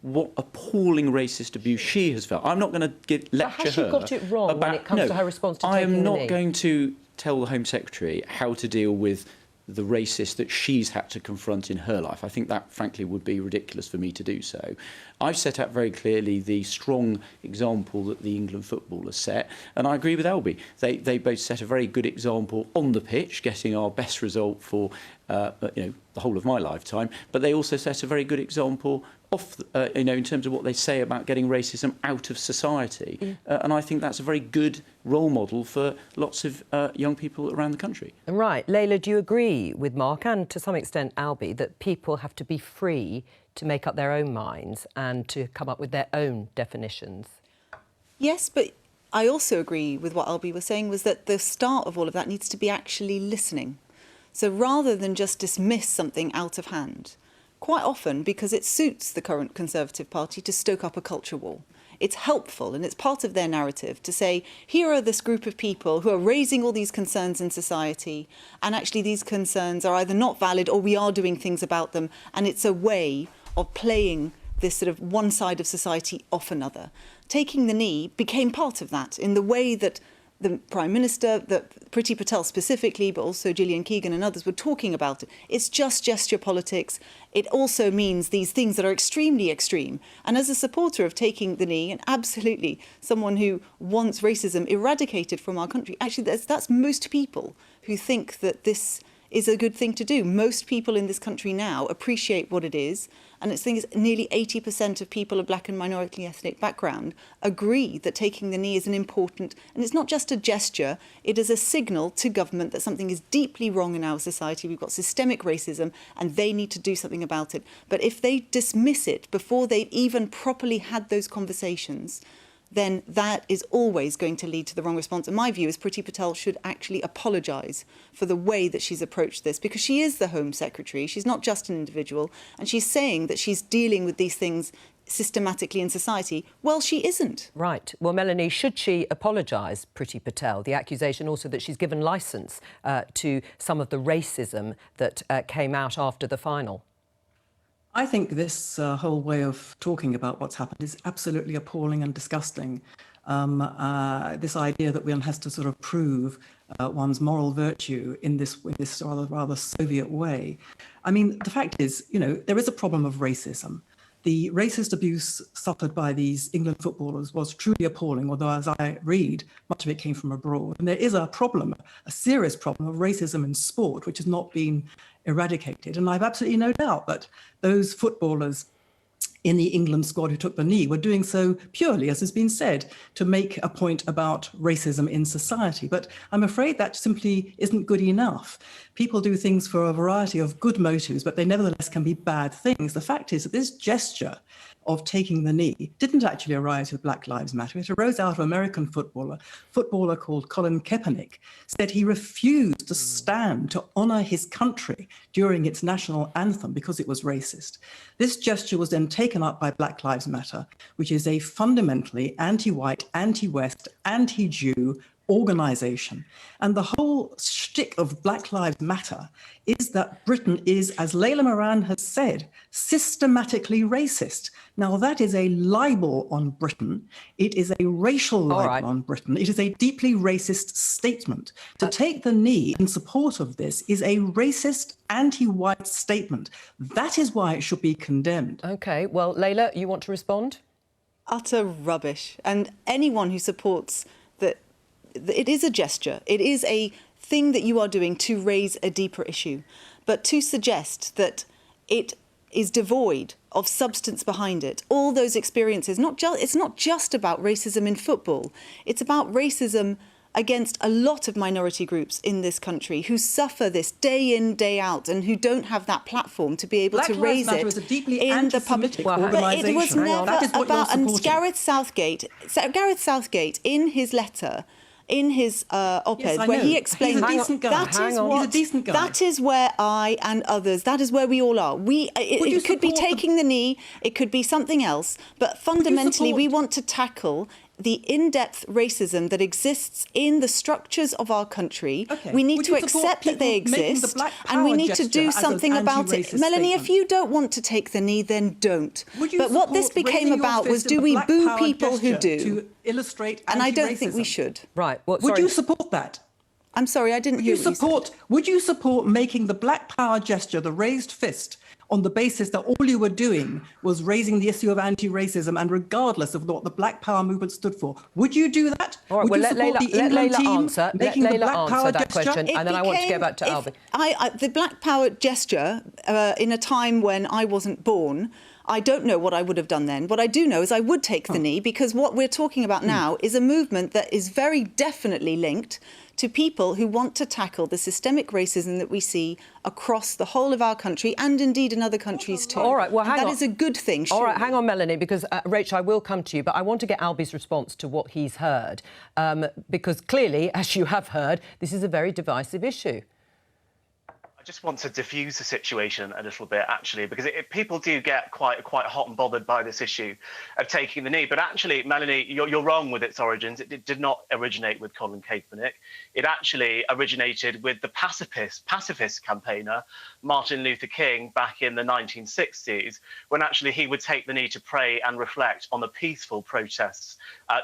what appalling racist abuse she has felt. I'm not going to lecture her. Has she got it wrong when it comes to her response to taking the knee? I am not going to tell the Home Secretary how to deal with the racist that she's had to confront in her life. I think that, frankly, would be ridiculous for me to do so. I've set out very clearly the strong example that the England footballers set, and I agree with Albie. They both set a very good example on the pitch, getting our best result for the whole of my lifetime. But they also set a very good example in terms of what they say about getting racism out of society. And I think that's a very good role model for lots of young people around the country. Right. Layla, do you agree with Mark and to some extent Albie that people have to be free to make up their own minds and to come up with their own definitions? Yes, but I also agree with what Albie was saying, was that the start of all of that needs to be actually listening. So rather than just dismiss something out of hand, quite often, because it suits the current Conservative Party to stoke up a culture war, it's helpful and it's part of their narrative to say, here are this group of people who are raising all these concerns in society, and actually these concerns are either not valid or we are doing things about them, and it's a way of playing this sort of one side of society off another. Taking the knee became part of that in the way that the Prime Minister, that Priti Patel specifically, but also Gillian Keegan and others were talking about it. It's just gesture politics. It also means these things that are extremely extreme. And as a supporter of taking the knee, and absolutely someone who wants racism eradicated from our country, actually that's most people who think that this is a good thing to do. Most people in this country now appreciate what it is. And it's nearly 80% of people of black and minority ethnic background agree that taking the knee is an important, and it's not just a gesture, it is a signal to government that something is deeply wrong in our society. We've got systemic racism and they need to do something about it. But if they dismiss it before they've even properly had those conversations, then that is always going to lead to the wrong response. And my view is Priti Patel should actually apologise for the way that she's approached this, because she is the Home Secretary. She's not just an individual. And she's saying that she's dealing with these things systematically in society. Well, she isn't. Right. Well, Melanie, should she apologise, Priti Patel? The accusation also that she's given licence to some of the racism that came out after the final. I think this whole way of talking about what's happened is absolutely appalling and disgusting. This idea that one has to sort of prove one's moral virtue in this rather Soviet way. I mean, the fact is, there is a problem of racism. The racist abuse suffered by these England footballers was truly appalling, although as I read, much of it came from abroad. And there is a problem, a serious problem of racism in sport, which has not been eradicated. And I've absolutely no doubt that those footballers in the England squad who took the knee were doing so purely, as has been said, to make a point about racism in society. But I'm afraid that simply isn't good enough. People do things for a variety of good motives, but they nevertheless can be bad things. The fact is that this gesture of taking the knee didn't actually arise with Black Lives Matter. It arose out of an American footballer called Colin Kaepernick, said he refused to stand to honour his country during its national anthem because it was racist. This gesture was then taken up by Black Lives Matter, which is a fundamentally anti-white, anti-West, anti-Jew organisation. And the whole shtick of Black Lives Matter is that Britain is, as Layla Moran has said, systematically racist. Now, that is a libel on Britain. It is a racial libel on Britain. It is a deeply racist statement. To take the knee in support of this is a racist, anti-white statement. That is why it should be condemned. OK, well, Layla, you want to respond? Utter rubbish. And anyone who supports that it is a gesture, it is a thing that you are doing to raise a deeper issue. But to suggest that it is devoid of substance behind it, all those experiences, it's not just about racism in football, it's about racism against a lot of minority groups in this country who suffer this day in, day out, and who don't have that platform to be able to raise it in the public. But it was never about, and Gareth Southgate in his letter, in his op-ed, where he explained that is where I and others, that is where we all are. It could be taking the knee, it could be something else, but fundamentally we want to tackle the in-depth racism that exists in the structures of our country. We need to accept that they exist, and we need to do something about it. Melanie, if you don't want to take the knee, then don't. But what this became about was, do we boo people who do? Illustrate and I don't think we should. Right. Well, would you support that? I'm sorry, I didn't hear what you said. Would you support making the Black Power gesture, the raised fist, on the basis that all you were doing was raising the issue of anti-racism, and regardless of what the Black Power movement stood for? Would you do that? All right, would well, you let support Layla, the England team answer. making Let the Layla Black answer Power that gesture? question, and then I want to go back to Albie. The Black Power gesture, in a time when I wasn't born, I don't know what I would have done then. What I do know is I would take the knee, because what we're talking about now is a movement that is very definitely linked to people who want to tackle the systemic racism that we see across the whole of our country and indeed in other countries too. All right, well, hang on. That is a good thing, surely. All right, hang on, Melanie, because, Rachel, I will come to you, but I want to get Albie's response to what he's heard, because clearly, as you have heard, this is a very divisive issue. I just want to diffuse the situation a little bit, actually, because people do get quite hot and bothered by this issue of taking the knee. But actually, Melanie, you're wrong with its origins. It did not originate with Colin Kaepernick. It actually originated with the pacifist campaigner, Martin Luther King, back in the 1960s, when actually he would take the knee to pray and reflect on the peaceful protests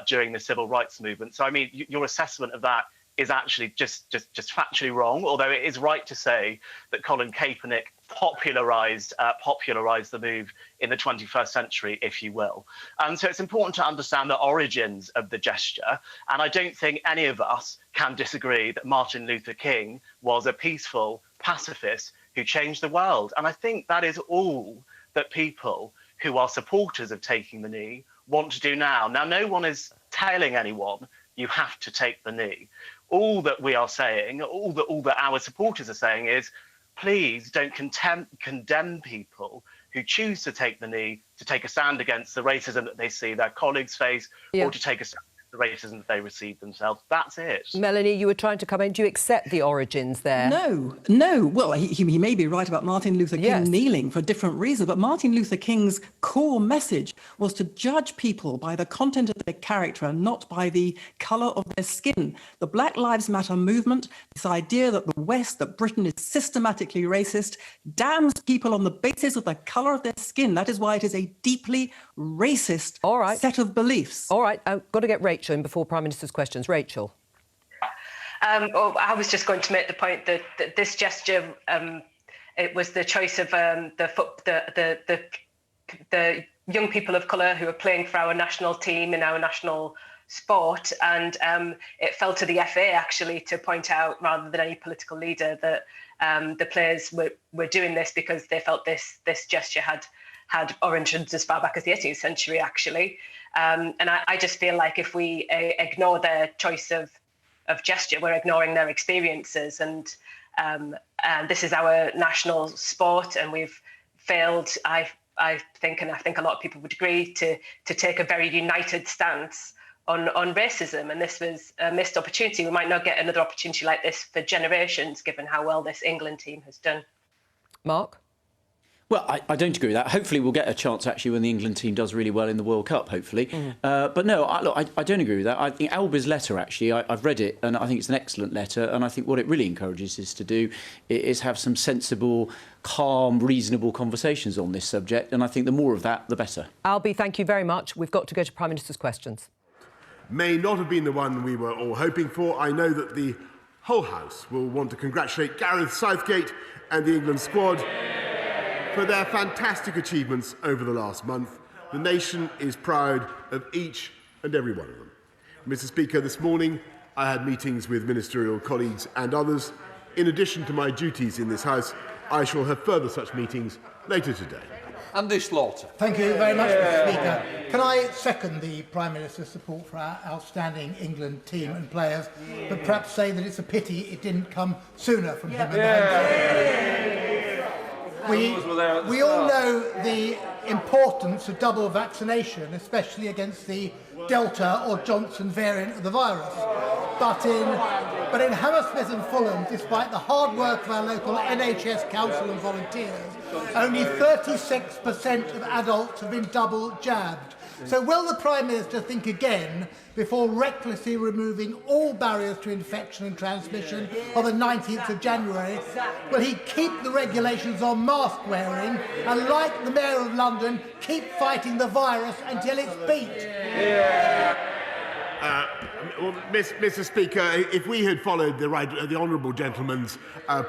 during the civil rights movement. So, I mean, your assessment of that is actually just factually wrong, although it is right to say that Colin Kaepernick popularised the move in the 21st century, if you will. And so it's important to understand the origins of the gesture, and I don't think any of us can disagree that Martin Luther King was a peaceful pacifist who changed the world. And I think that is all that people who are supporters of taking the knee want to do now. Now, no one is telling anyone you have to take the knee. All that we are saying, all that our supporters are saying is, please don't condemn people who choose to take the knee to take a stand against the racism that they see their colleagues face, or to take a stand against the racism that they receive themselves. That's it. Melanie, you were trying to come in. Do you accept the origins there? No. Well, he may be right about Martin Luther King kneeling for different reasons, but Martin Luther King's core message was to judge people by the content of their character and not by the colour of their skin. The Black Lives Matter movement, this idea that the West, that Britain is systematically racist, damns people on the basis of the colour of their skin. That is why it is a deeply racist set of beliefs. All right, I've got to get Rachel in before Prime Minister's questions. Rachel. I was just going to make the point that this gesture, it was the choice of the young people of colour who are playing for our national team in our national sport, and it fell to the FA actually to point out, rather than any political leader, that the players were doing this because they felt this gesture had origins as far back as the 18th century, actually. And I just feel like if we ignore their choice of gesture, we're ignoring their experiences. And this is our national sport, and we've failed, I think, and I think a lot of people would agree, to take a very united stance on racism. And this was a missed opportunity. We might not get another opportunity like this for generations, given how well this England team has done. Mark? Well, I don't agree with that. Hopefully we'll get a chance, actually, when the England team does really well in the World Cup, hopefully. But no, I don't agree with that. I think Albie's letter, actually, I've read it, and I think it's an excellent letter. And I think what it really encourages us to do is have some sensible, calm, reasonable conversations on this subject. And I think the more of that, the better. Albie, thank you very much. We've got to go to Prime Minister's questions. May not have been the one we were all hoping for. I know that the whole House will want to congratulate Gareth Southgate and the England squad for their fantastic achievements over the last month. The nation is proud of each and every one of them. Mr. Speaker, this morning I had meetings with ministerial colleagues and others. In addition to my duties in this House, I shall have further such meetings later today. Andy Slaughter. Thank you very much, Mr. Speaker. Can I second the Prime Minister's support for our outstanding England team and players, but perhaps say that it's a pity it didn't come sooner from him and We all know the importance of double vaccination, especially against the Delta or Johnson variant of the virus. But in Hammersmith and Fulham, despite the hard work of our local NHS council and volunteers, only 36% of adults have been double jabbed. So will the Prime Minister think again before recklessly removing all barriers to infection and transmission on the 19th of January? Will he keep the regulations on mask wearing and, like the Mayor of London, keep fighting the virus until it's beat? Well, Mr. Speaker, if we had followed the honourable gentleman's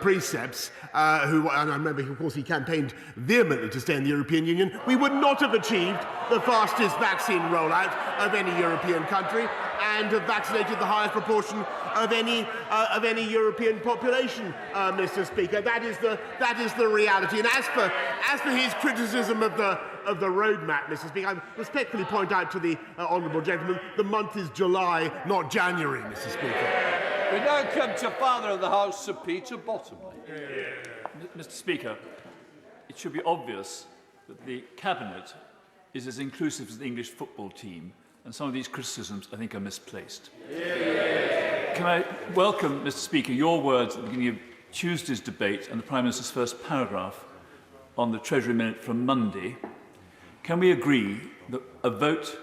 precepts, and I remember, of course, he campaigned vehemently to stay in the European Union, we would not have achieved the fastest vaccine rollout of any European country and have vaccinated the highest proportion of any European population, Mr. Speaker. That is the reality. And as for his criticism of the roadmap, Mr. Speaker, I respectfully point out to the honourable gentleman the month is July, not January, Mr. Speaker. We now come to Father of the House, Sir Peter Bottomley. Mr. Speaker, it should be obvious that the Cabinet is as inclusive as the English football team, and some of these criticisms, I think, are misplaced. Can I welcome, Mr. Speaker, your words at the beginning of Tuesday's debate and the Prime Minister's first paragraph on the Treasury Minute from Monday? Can we agree that a vote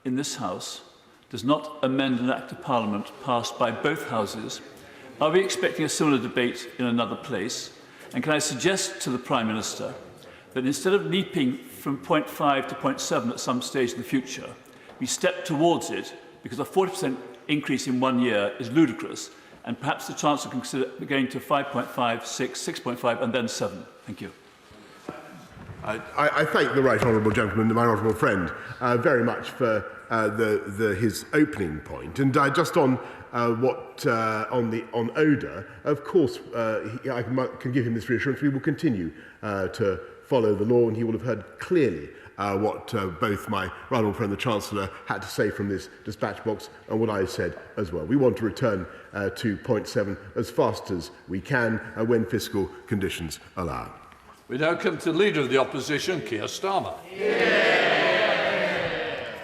in this House does not amend an Act of Parliament passed by both Houses? Are we expecting a similar debate in another place? And can I suggest to the Prime Minister that instead of leaping from point 5 to point 7 at some stage in the future, we step towards it, because a 40% increase in 1 year is ludicrous, and perhaps the chance of consider going to 5.5, 6, 6.5 and then 7. Thank you. I thank the right honourable gentleman, my honourable friend, very much for his opening point. And just on on odour, of course, I can give him this reassurance. We will continue to follow the law, and he will have heard clearly what both my right honourable friend, the Chancellor, had to say from this dispatch box, and what I said as well. We want to return to point 7 as fast as we can when fiscal conditions allow. We now come to Leader of the Opposition, Keir Starmer.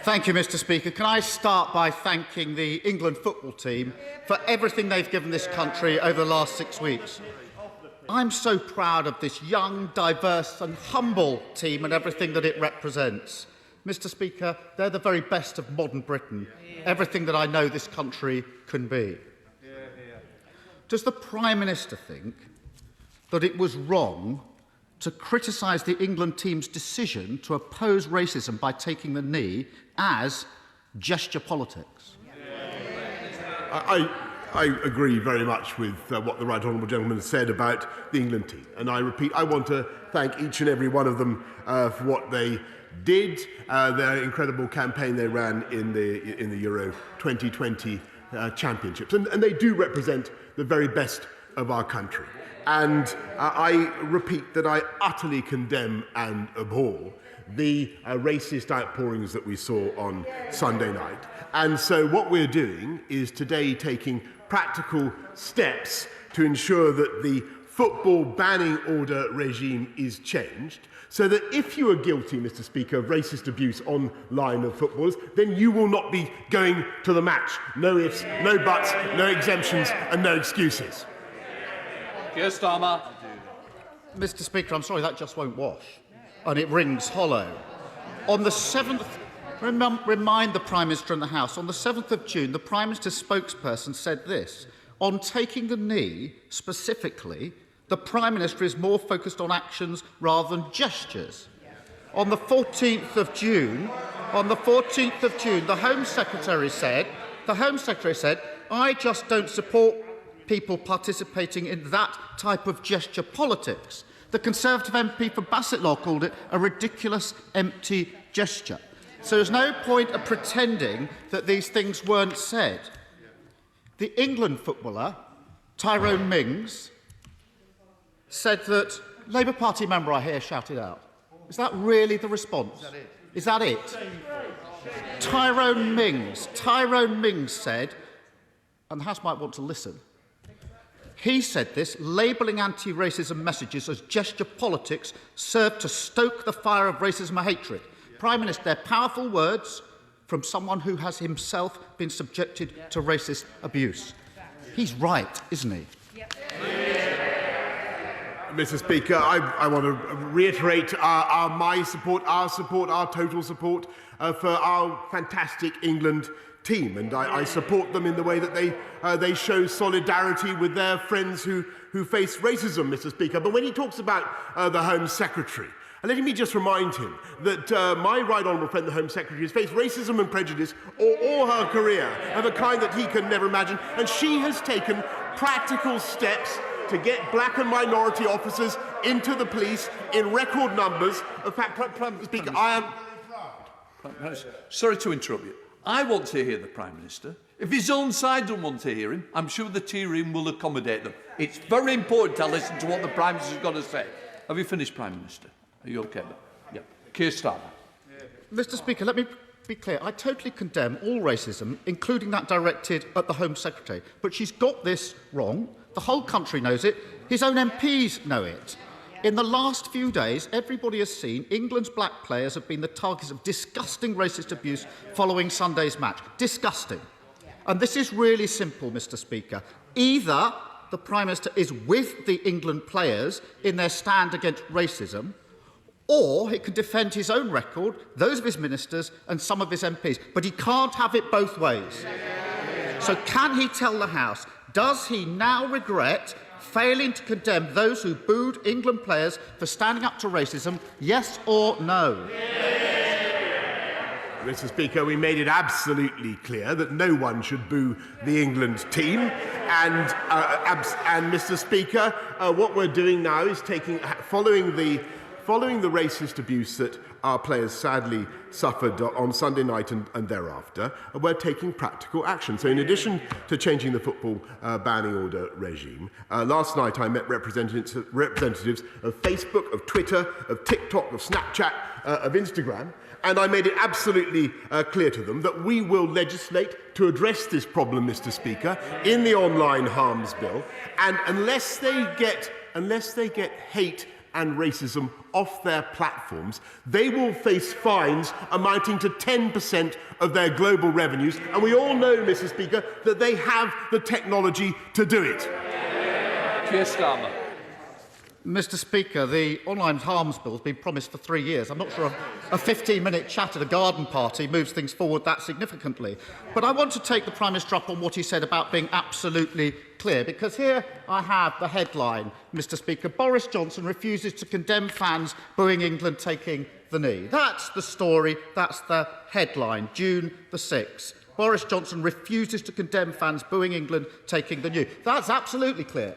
Thank you, Mr. Speaker. Can I start by thanking the England football team for everything they've given this country over the last 6 weeks. I'm so proud of this young, diverse and humble team and everything that it represents. Mr. Speaker, they're the very best of modern Britain, everything that I know this country can be. Does the Prime Minister think that it was wrong to criticise the England team's decision to oppose racism by taking the knee as gesture politics? I agree very much with what the right honourable gentleman said about the England team. And I repeat, I want to thank each and every one of them for what they did, their incredible campaign they ran in the Euro 2020 Championships. And they do represent the very best of our country. And I repeat that I utterly condemn and abhor the racist outpourings that we saw on Sunday night. And so what we're doing is today taking practical steps to ensure that the football banning order regime is changed, so that if you are guilty, Mr. Speaker, of racist abuse online of footballers, then you will not be going to the match. No ifs, no buts, no exemptions and no excuses. Keir Starmer. Mr. Speaker, I'm sorry, that just won't wash. And it rings hollow. On the 7th, remind the Prime Minister and the House, on the 7th of June, the Prime Minister's spokesperson said this: on taking the knee, specifically, the Prime Minister is more focused on actions rather than gestures. On the 14th of June, the Home Secretary said, I just don't support people participating in that type of gesture politics. The Conservative MP for Bassetlaw called it a ridiculous, empty gesture. So there's no point of pretending that these things weren't said. The England footballer, Tyrone Mings, said that Labour Party member I hear shouted out. Is that really the response? Is that it? Tyrone Mings said, and the House might want to listen, he said this: labelling anti-racism messages as gesture politics serve to stoke the fire of racism and hatred. Prime Minister, they're powerful words from someone who has himself been subjected to racist abuse. He's right, isn't he? Mr. Speaker, I want to reiterate our total support for our fantastic England team, and I support them in the way that they show solidarity with their friends who face racism, Mr. Speaker. But when he talks about the Home Secretary, And let me just remind him that my right honourable friend, the Home Secretary, has faced racism and prejudice all her career of a kind that he can never imagine. And she has taken practical steps to get black and minority officers into the police in record numbers. In fact, Prime Speaker, I am... Sorry to interrupt you. I want to hear the Prime Minister. If his own side don't want to hear him, I'm sure the tea room will accommodate them. It's very important to listen to what the Prime Minister's got to say. Have you finished, Prime Minister? Are you OK? Yeah. Keir Starmer. Mr. Speaker, let me be clear. I totally condemn all racism, including that directed at the Home Secretary. But she's got this wrong. The whole country knows it. His own MPs know it. In the last few days, everybody has seen England's black players have been the targets of disgusting racist abuse following Sunday's match. Disgusting. And this is really simple, Mr. Speaker. Either the Prime Minister is with the England players in their stand against racism, or he can defend his own record, those of his ministers and some of his MPs. But he can't have it both ways. So can he tell the House, does he now regret failing to condemn those who booed England players for standing up to racism, yes or no? Mr. Speaker, we made it absolutely clear that no one should boo the England team. And Mr. Speaker, what we're doing now is following the racist abuse that our players sadly suffered on Sunday night and thereafter, we're taking practical action. So in addition to changing the football banning order regime, last night I met representatives of Facebook, of Twitter, of TikTok, of Snapchat, of Instagram, and I made it absolutely clear to them that we will legislate to address this problem, Mr. Speaker, in the online harms bill, and unless they get hate and racism off their platforms, they will face fines amounting to 10% of their global revenues. And we all know, Mr. Speaker, that they have the technology to do it. Keir Starmer. Mr. Speaker, the online harms bill has been promised for 3 years. I'm not sure a 15-minute chat at a garden party moves things forward that significantly. But I want to take the Prime Minister up on what he said about being absolutely clear, because here I have the headline, Mr. Speaker. Boris Johnson refuses to condemn fans booing England taking the knee. That's the story, that's the headline, June the 6th. Boris Johnson refuses to condemn fans booing England taking the knee. That's absolutely clear.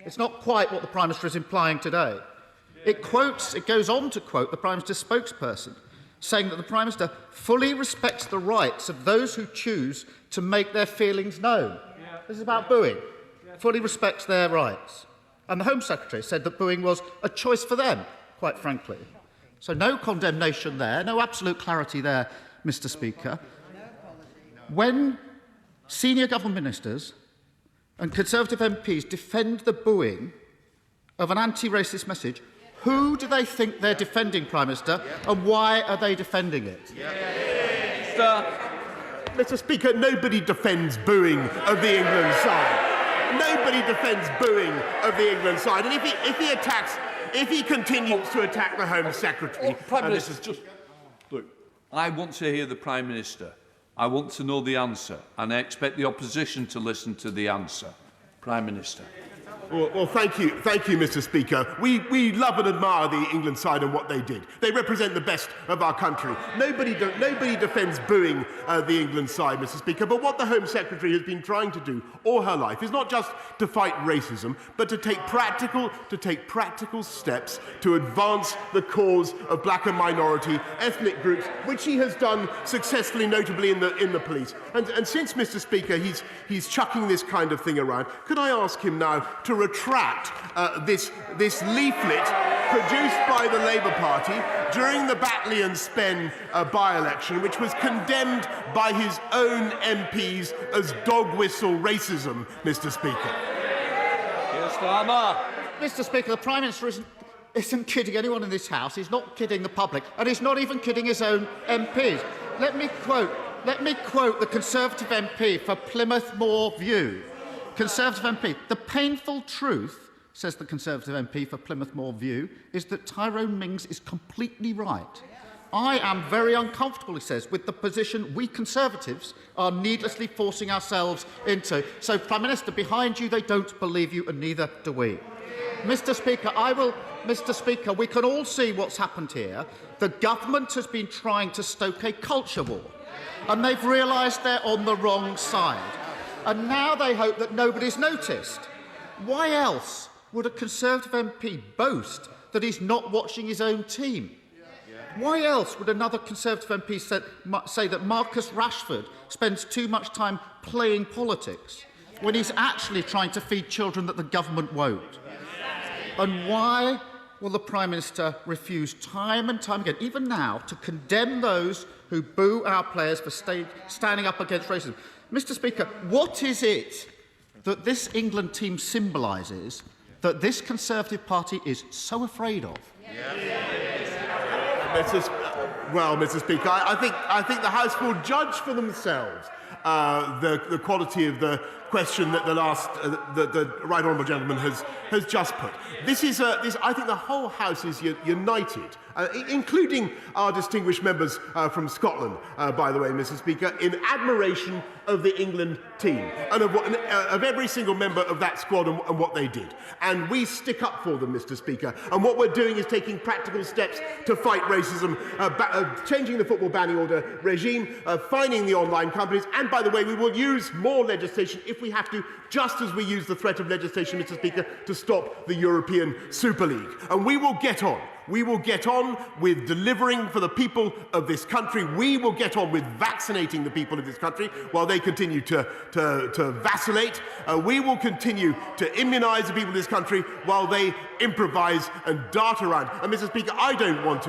It's not quite what the Prime Minister is implying today. It goes on to quote the Prime Minister's spokesperson, saying that the Prime Minister fully respects the rights of those who choose to make their feelings known. This is about booing. Fully respects their rights. And the Home Secretary said that booing was a choice for them, quite frankly. So no condemnation there, no absolute clarity there, Mr. Speaker. When senior government ministers and Conservative MPs defend the booing of an anti-racist message, who do they think they're defending, Prime Minister, and why are they defending it? Mr. Speaker, nobody defends booing of the England side. Nobody defends booing of the England side. And if he continues to attack the Home Secretary... Prime Minister, just... Look, I want to hear the Prime Minister. I want to know the answer, and I expect the opposition to listen to the answer. Prime Minister. Well, thank you, Mr. Speaker. We love and admire the England side and what they did. They represent the best of our country. Nobody defends booing the England side, Mr. Speaker. But what the Home Secretary has been trying to do all her life is not just to fight racism, but to take practical steps to advance the cause of black and minority ethnic groups, which she has done successfully, notably in the police. And since, Mr. Speaker, he's chucking this kind of thing around, could I ask him now to retract this leaflet produced by the Labour Party during the Batley and Spen by-election, which was condemned by his own MPs as dog whistle racism, Mr. Speaker? Mr. Speaker, the Prime Minister isn't kidding anyone in this House. He's not kidding the public, and he's not even kidding his own MPs. Let me quote the Conservative MP for Plymouth Moor View. Conservative MP, the painful truth, says the Conservative MP for Plymouth Moor View, is that Tyrone Mings is completely right. I am very uncomfortable, he says, with the position we Conservatives are needlessly forcing ourselves into. So, Prime Minister, behind you, they don't believe you, and neither do we. Mr. Speaker, we can all see what's happened here. The government has been trying to stoke a culture war, and they've realised they're on the wrong side. And now they hope that nobody's noticed. Why else would a Conservative MP boast that he's not watching his own team? Why else would another Conservative MP say that Marcus Rashford spends too much time playing politics when he's actually trying to feed children that the government won't? And why will the Prime Minister refuse time and time again, even now, to condemn those who boo our players for standing up against racism? Mr. Speaker, what is it that this England team symbolises that this Conservative Party is so afraid of? Mr. Speaker, I think the House will judge for themselves the quality of the question that the right honourable gentleman has just put. I think the whole House is united, including our distinguished members from Scotland, by the way, Mr. Speaker, in admiration of the England team and of every single member of that squad and what they did. And we stick up for them, Mr. Speaker. And what we're doing is taking practical steps to fight racism, changing the football banning order regime, fining the online companies, and by the way, we will use more legislation if we have to, just as we use the threat of legislation, Mr. Speaker, to stop the European Super League. And we will get on. We will get on with delivering for the people of this country. We will get on with vaccinating the people of this country while they continue to vacillate. We will continue to immunise the people of this country while they improvise and dart around. And Mr. Speaker, I don't want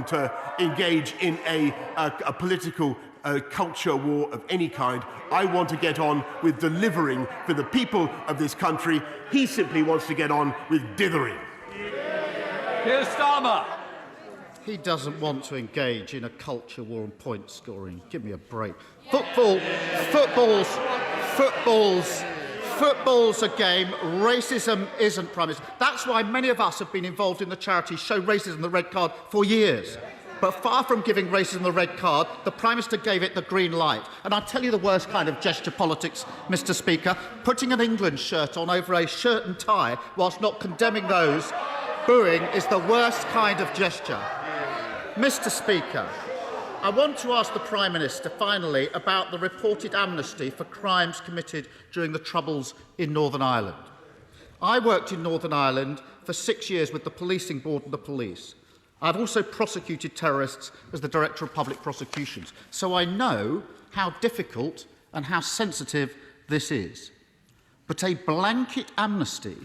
to engage in a political culture war of any kind. I want to get on with delivering for the people of this country. He simply wants to get on with dithering. Keir Starmer. He doesn't want to engage in a culture war and point scoring. Give me a break. Football's a game. Racism isn't, Prime Minister. That's why many of us have been involved in the charity Show Racism the Red Card for years. But far from giving racism the red card, the Prime Minister gave it the green light. And I'll tell you the worst kind of gesture politics, Mr. Speaker, putting an England shirt on over a shirt and tie whilst not condemning those booing is the worst kind of gesture. Mr. Speaker, I want to ask the Prime Minister finally about the reported amnesty for crimes committed during the Troubles in Northern Ireland. I worked in Northern Ireland for 6 years with the Policing Board and the police. I've also prosecuted terrorists as the Director of Public Prosecutions, so I know how difficult and how sensitive this is. But a blanket amnesty,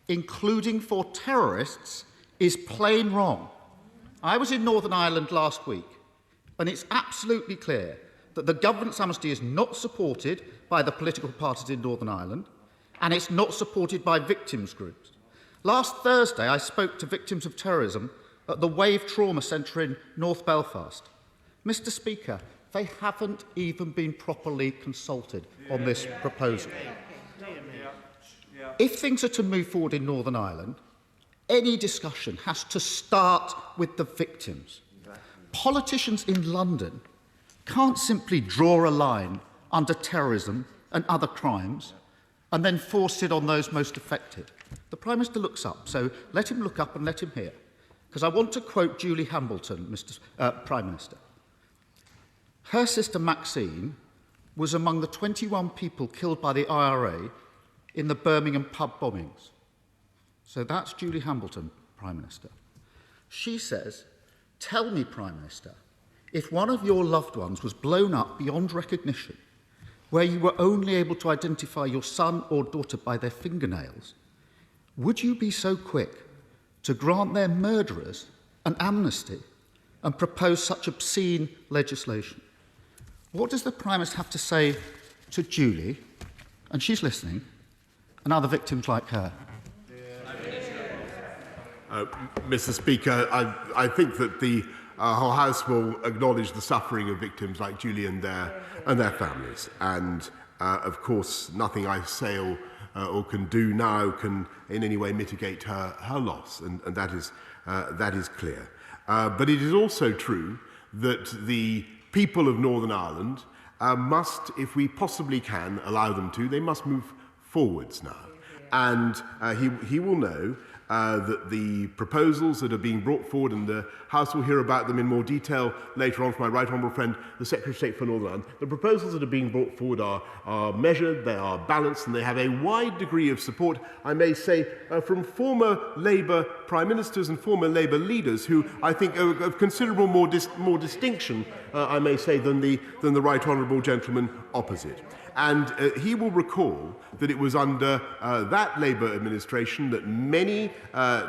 including for terrorists, is plain wrong. I was in Northern Ireland last week, and it's absolutely clear that the government's amnesty is not supported by the political parties in Northern Ireland, and it's not supported by victims groups. Last Thursday, I spoke to victims of terrorism at the Wave Trauma Centre in North Belfast. Mr. Speaker, they haven't even been properly consulted on this proposal. If things are to move forward in Northern Ireland, any discussion has to start with the victims. Politicians in London can't simply draw a line under terrorism and other crimes and then force it on those most affected. The Prime Minister looks up, so let him look up and let him hear. Because I want to quote Julie Hambleton, Prime Minister. Her sister Maxine was among the 21 people killed by the IRA in the Birmingham pub bombings. So that's Julie Hambleton, Prime Minister. She says, tell me, Prime Minister, if one of your loved ones was blown up beyond recognition, where you were only able to identify your son or daughter by their fingernails, would you be so quick to grant their murderers an amnesty and propose such obscene legislation? What does the Prime Minister have to say to Julie, and she's listening, and other victims like her? Mr. Speaker, I think that the whole House will acknowledge the suffering of victims like Julie and their families. And, of course, nothing I say or can do now can in any way mitigate her loss, and that is clear. But it is also true that the people of Northern Ireland must, if we possibly can allow them to, they must move forwards now. and he will know that the proposals that are being brought forward, and the House will hear about them in more detail later on from my right honourable friend, the Secretary of State for Northern Ireland. The proposals that are being brought forward are measured, they are balanced, and they have a wide degree of support, I may say, from former Labour Prime Ministers and former Labour leaders who I think are of considerable more distinction, I may say, than the right honourable gentleman opposite. And he will recall that it was under that Labour administration that many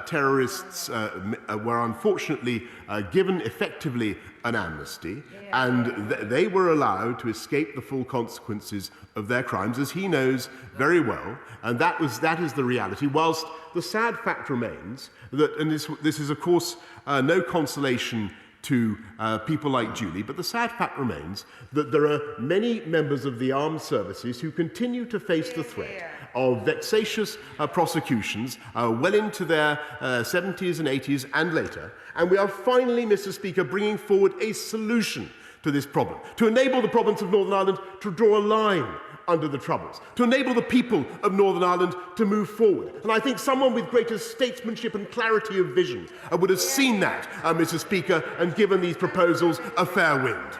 terrorists were unfortunately given effectively an amnesty, and they were allowed to escape the full consequences of their crimes, as he knows very well, and that is the reality. Whilst the sad fact remains that, and this is of course no consolation to people like Julie, but the sad fact remains that there are many members of the armed services who continue to face the threat of vexatious prosecutions well into their 70s and 80s and later. And we are finally, Mr. Speaker, bringing forward a solution to this problem, to enable the province of Northern Ireland to draw a line under the Troubles, to enable the people of Northern Ireland to move forward. And I think someone with greater statesmanship and clarity of vision would have seen that, Mr. Speaker, and given these proposals a fair wind.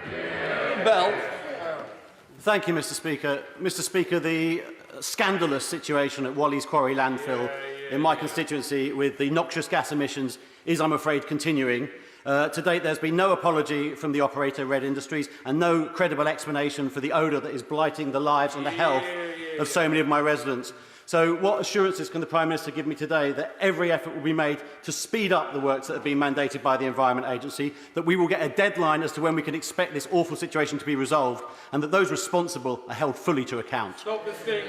Bell. Thank you, Mr. Speaker. Mr. Speaker, the scandalous situation at Wally's Quarry landfill in my constituency with the noxious gas emissions is, I'm afraid, continuing. To date, there's been no apology from the operator, Red Industries, and no credible explanation for the odour that is blighting the lives and the health of so many of my residents. So what assurances can the Prime Minister give me today that every effort will be made to speed up the works that have been mandated by the Environment Agency, that we will get a deadline as to when we can expect this awful situation to be resolved, and that those responsible are held fully to account? Stop this thing.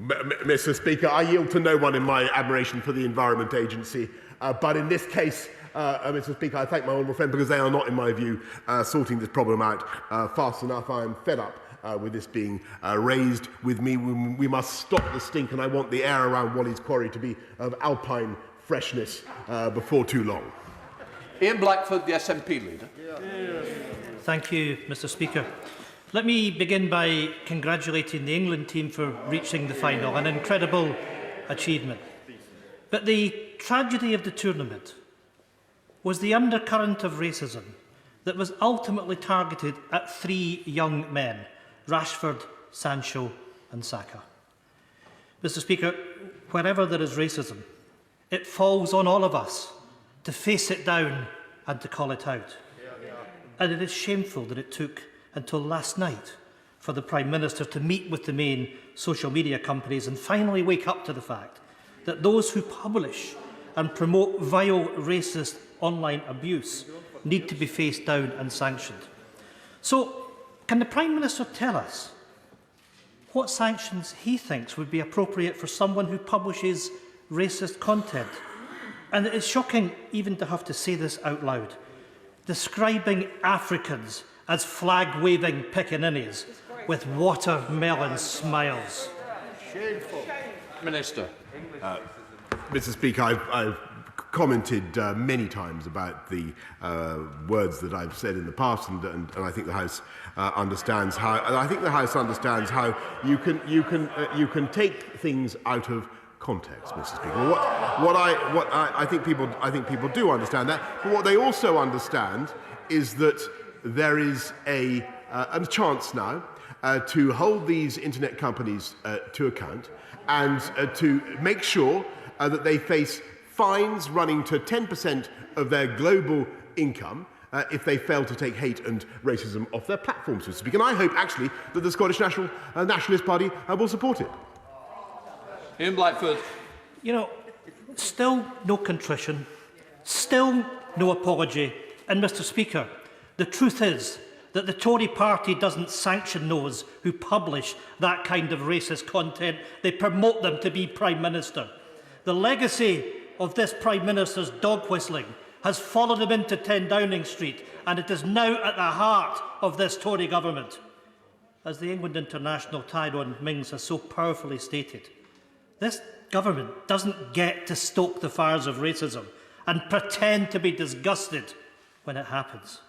Mr. Speaker, I yield to no one in my admiration for the Environment Agency, but in this case, Mr. Speaker, I thank my honourable friend because they are not, in my view, sorting this problem out fast enough. I am fed up with this being raised with me. We must stop the stink, and I want the air around Wally's Quarry to be of alpine freshness before too long. Ian Blackford, the SNP leader. Thank you, Mr. Speaker. Let me begin by congratulating the England team for reaching the final, an incredible achievement. But the tragedy of the tournament was the undercurrent of racism that was ultimately targeted at 3 young men, Rashford, Sancho and Saka. Mr. Speaker, wherever there is racism, it falls on all of us to face it down and to call it out. And it is shameful that it took until last night for the Prime Minister to meet with the main social media companies and finally wake up to the fact that those who publish and promote vile, racist online abuse need to be faced down and sanctioned. So, can the Prime Minister tell us what sanctions he thinks would be appropriate for someone who publishes racist content? And it is shocking even to have to say this out loud, describing Africans as flag-waving piccaninnies with watermelon smiles. Shameful. Minister. Mr. Speaker, I've commented many times about the words that I've said in the past, and I think the House understands how. And I think the House understands how you can take things out of context, Mr. Speaker. I think people do understand that. But what they also understand is that there is a chance now to hold these internet companies to account and to make sure that they face fines running to 10% of their global income if they fail to take hate and racism off their platforms, so to speak. And I hope, actually, that the Scottish Nationalist Party will support it. Ian Blackford. You know, still no contrition, still no apology. And, Mr. Speaker, the truth is that the Tory party doesn't sanction those who publish that kind of racist content. They promote them to be Prime Minister. The legacy of this Prime Minister's dog whistling has followed him into 10 Downing Street, and it is now at the heart of this Tory government. As the England International Tyrone Mings has so powerfully stated, this government doesn't get to stoke the fires of racism and pretend to be disgusted when it happens.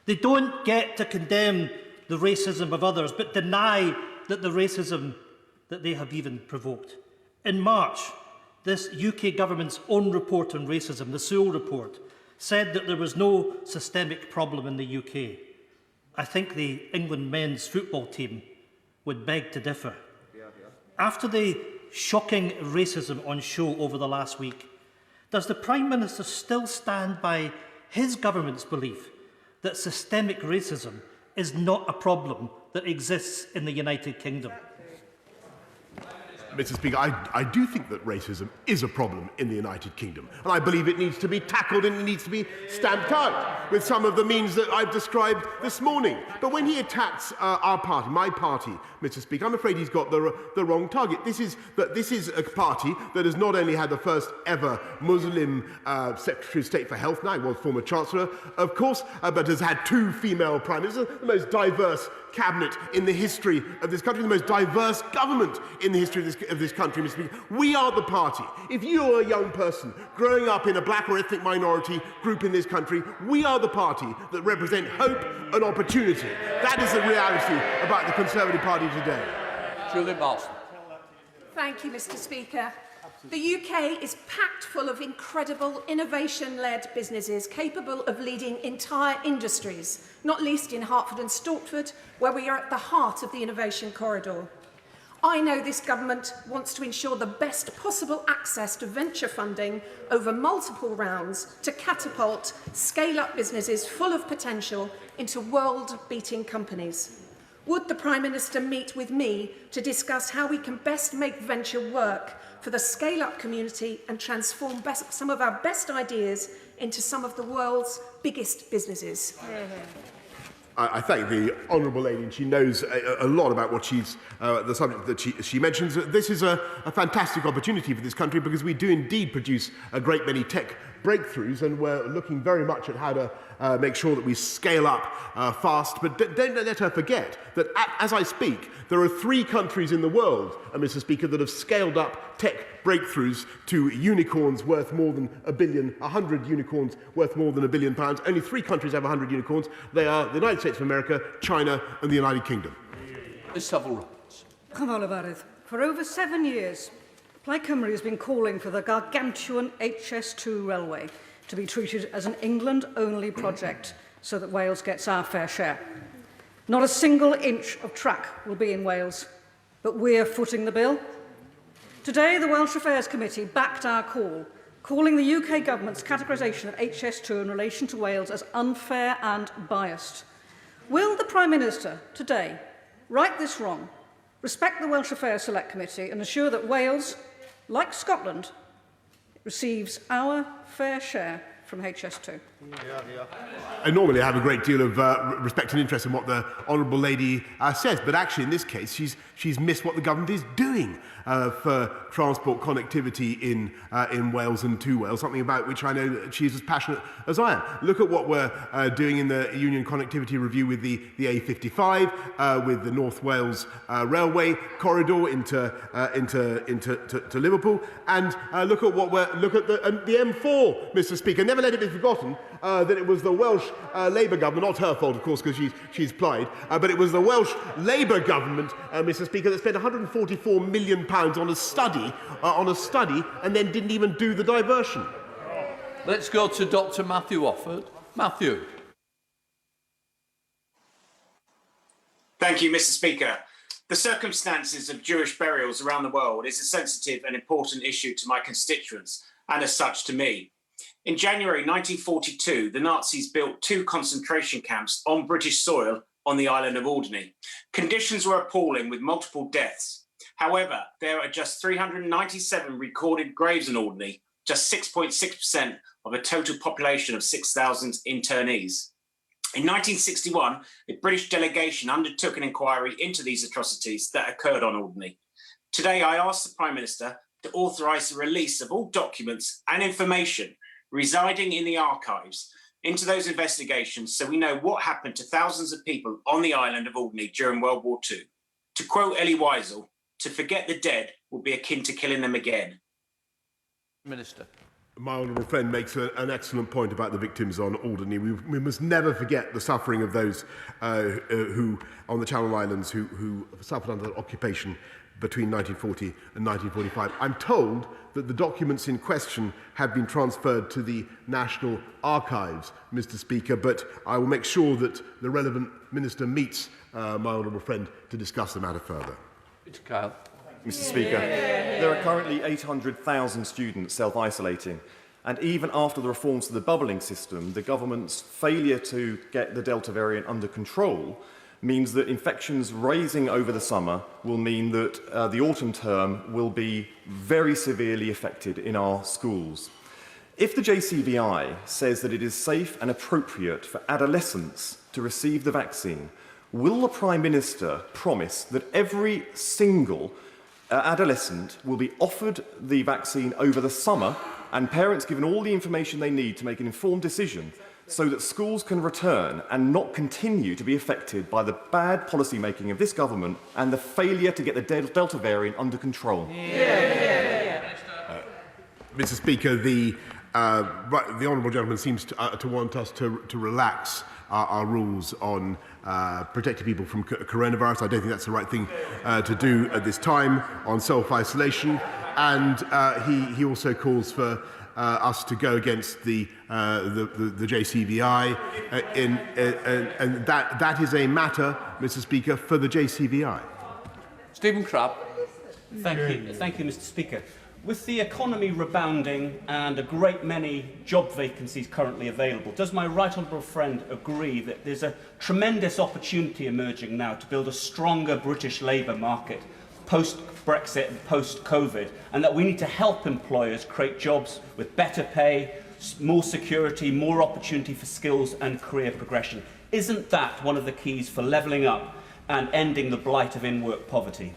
They don't get to condemn the racism of others, but deny that the racism that they have even provoked. In March, this UK government's own report on racism, the Sewell report, said that there was no systemic problem in the UK. I think the England men's football team would beg to differ. After the shocking racism on show over the last week, does the Prime Minister still stand by his government's belief that systemic racism is not a problem that exists in the United Kingdom? Mr. Speaker, I do think that racism is a problem in the United Kingdom, and I believe it needs to be tackled and it needs to be stamped out with some of the means that I've described this morning. But when he attacks our party, my party, Mr. Speaker, I'm afraid he's got the wrong target. This is a party that has not only had the first ever Muslim Secretary of State for Health, now he was former Chancellor, of course, but has had 2 female Prime Ministers, the most diverse cabinet in the history of this country, the most diverse government in the history of this country, Mr. Speaker. We are the party. If you are a young person growing up in a black or ethnic minority group in this country, we are the party that represent hope and opportunity. That is the reality about the Conservative Party today. Julie Marston. Thank you, Mr. Speaker. The UK is packed full of incredible innovation-led businesses capable of leading entire industries, not least in Hertford and Stortford, where we are at the heart of the innovation corridor. I know this government wants to ensure the best possible access to venture funding over multiple rounds to catapult scale-up businesses full of potential into world-beating companies. Would the Prime Minister meet with me to discuss how we can best make venture work for the scale-up community and transform some of our best ideas into some of the world's biggest businesses? I thank the honourable lady, and she knows a lot about what the subject that she mentions. This is a fantastic opportunity for this country because we do indeed produce a great many tech breakthroughs, and we're looking very much at how to make sure that we scale up fast. But don't let her forget that as I speak, there are 3 countries in the world, Mr. Speaker, that have scaled up tech breakthroughs to unicorns worth more than £1 billion, 100 unicorns worth more than £1 billion. Only 3 countries have 100 unicorns. They are the United States of America, China and the United Kingdom. Ms. Savile-Roberts. For over 7 years, Plaid Cymru has been calling for the gargantuan HS2 railway to be treated as an England-only project so that Wales gets our fair share. Not a single inch of track will be in Wales, but we're footing the bill. Today, the Welsh Affairs Committee backed our call, calling the UK government's categorisation of HS2 in relation to Wales as unfair and biased. Will the Prime Minister today right this wrong, respect the Welsh Affairs Select Committee and ensure that Wales, like Scotland, receives our fair share from HS2? I normally have a great deal of respect and interest in what the honourable lady says, but actually in this case she's missed what the government is doing for transport connectivity in Wales and to Wales, something about which I know that she's as passionate as I am. Look at what we're doing in the Union Connectivity Review with the A55, with the North Wales Railway corridor into Liverpool, and look at the M4, Mr. Speaker. Never let it be forgotten that it was the Welsh Labour government, not her fault, of course, because she's plied, but it was the Welsh Labour government, Mr. Speaker, that spent £144 million on a study, and then didn't even do the diversion. Let's go to Dr. Matthew Offord. Matthew. Thank you, Mr. Speaker. The circumstances of Jewish burials around the world is a sensitive and important issue to my constituents, and as such to me. In January 1942, the Nazis built 2 concentration camps on British soil on the island of Alderney. Conditions were appalling, with multiple deaths. However, there are just 397 recorded graves in Alderney, just 6.6% of a total population of 6,000 internees. In 1961, a British delegation undertook an inquiry into these atrocities that occurred on Alderney. Today, I ask the Prime Minister to authorise the release of all documents and information residing in the archives into those investigations so we know what happened to thousands of people on the island of Alderney during World War II. To quote Elie Wiesel, to forget the dead will be akin to killing them again. Minister. My honourable friend makes an excellent point about the victims on Alderney. We must never forget the suffering of those who, on the Channel Islands, who suffered under occupation between 1940 and 1945. I'm told that the documents in question have been transferred to the National Archives, Mr. Speaker, but I will make sure that the relevant minister meets my honourable friend to discuss the matter further. Kyle. Mr. Speaker, there are currently 800,000 students self-isolating, and even after the reforms to the bubbling system, the government's failure to get the Delta variant under control means that infections rising over the summer will mean that the autumn term will be very severely affected in our schools. If the JCVI says that it is safe and appropriate for adolescents to receive the vaccine, will the Prime Minister promise that every single adolescent will be offered the vaccine over the summer and parents given all the information they need to make an informed decision so that schools can return and not continue to be affected by the bad policy making of this government and the failure to get the Delta variant under control? Mr. Speaker, the honourable gentleman seems to want us to relax our rules on protecting people from coronavirus. I don't think that's the right thing to do at this time on self-isolation. And he also calls for us to go against the JCVI, and that is a matter, Mr. Speaker, for the JCVI. Stephen Crabb. Thank you, Mr. Speaker. With the economy rebounding and a great many job vacancies currently available, does my right honourable friend agree that there's a tremendous opportunity emerging now to build a stronger British labour market post-Brexit and post-COVID, and that we need to help employers create jobs with better pay, more security, more opportunity for skills and career progression? Isn't that one of the keys for levelling up and ending the blight of in-work poverty?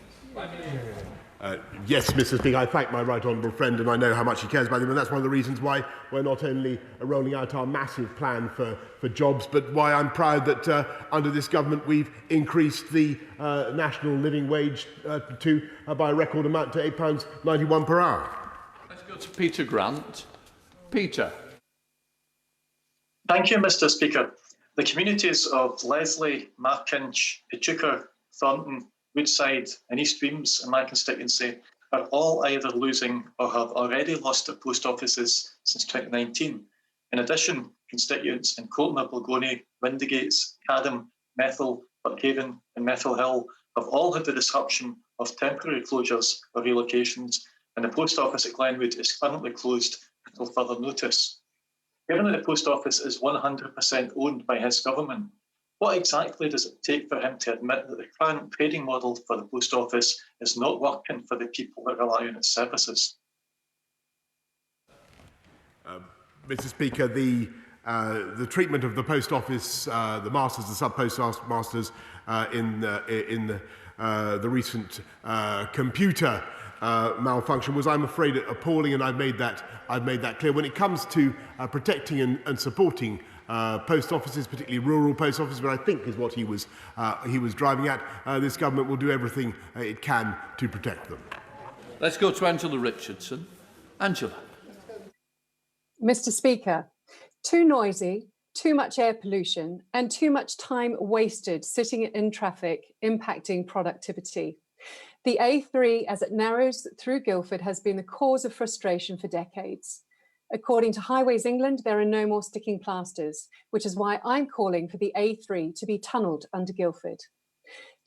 Yes, Mr. Speaker, I thank my right honourable friend, and I know how much he cares about them, and that's one of the reasons why we're not only rolling out our massive plan for jobs, but why I'm proud that under this government we've increased the national living wage by a record amount to £8.91 per hour. Let's go to Peter Grant. Peter. Thank you, Mr. Speaker. The communities of Leslie, Markinch, Echuca, Thornton, Woodside and East Weems in my constituency are all either losing or have already lost their post offices since 2019. In addition, constituents in Colton, Balgony, Windigates, Cadham, Methil, Buckhaven and Methil Hill have all had the disruption of temporary closures or relocations, and the post office at Glenwood is currently closed until further notice. Given that the post office is 100% owned by his government, what exactly does it take for him to admit that the current trading model for the post office is not working for the people that rely on its services? Mr. Speaker, the treatment of the post office, the masters, the sub-post masters in the recent computer malfunction was, I'm afraid, appalling, and I've made that clear. When it comes to protecting and supporting post offices, particularly rural post offices, but I think is what he was driving at. This government will do everything it can to protect them. Let's go to Angela Richardson. Angela. Mr. Speaker, too noisy, too much air pollution, and too much time wasted sitting in traffic, impacting productivity. The A3, as it narrows through Guildford, has been the cause of frustration for decades. According to Highways England, there are no more sticking plasters, which is why I'm calling for the A3 to be tunnelled under Guildford.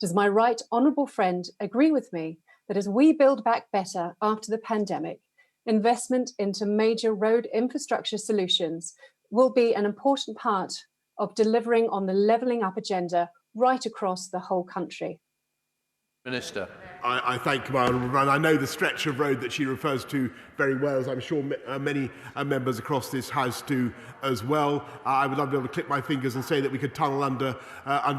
Does my right honourable friend agree with me that as we build back better after the pandemic, investment into major road infrastructure solutions will be an important part of delivering on the levelling up agenda right across the whole country? Minister. I thank my honourable friend. I know the stretch of road that she refers to very well, as I'm sure many members across this House do as well. I would love to be able to clip my fingers and say that we could tunnel under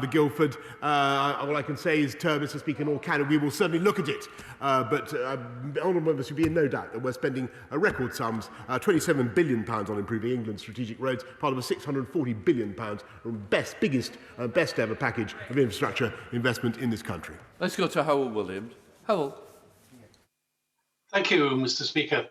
Guildford. All I can say is, Mr. Speaker, nor can we will certainly look at it. But honourable members should be in no doubt that we're spending record sums, £27 billion on improving England's strategic roads, part of a £640 billion biggest and best ever package of infrastructure investment in this country. Let's go to Howell Williams. Howell. Thank you, Mr. Speaker.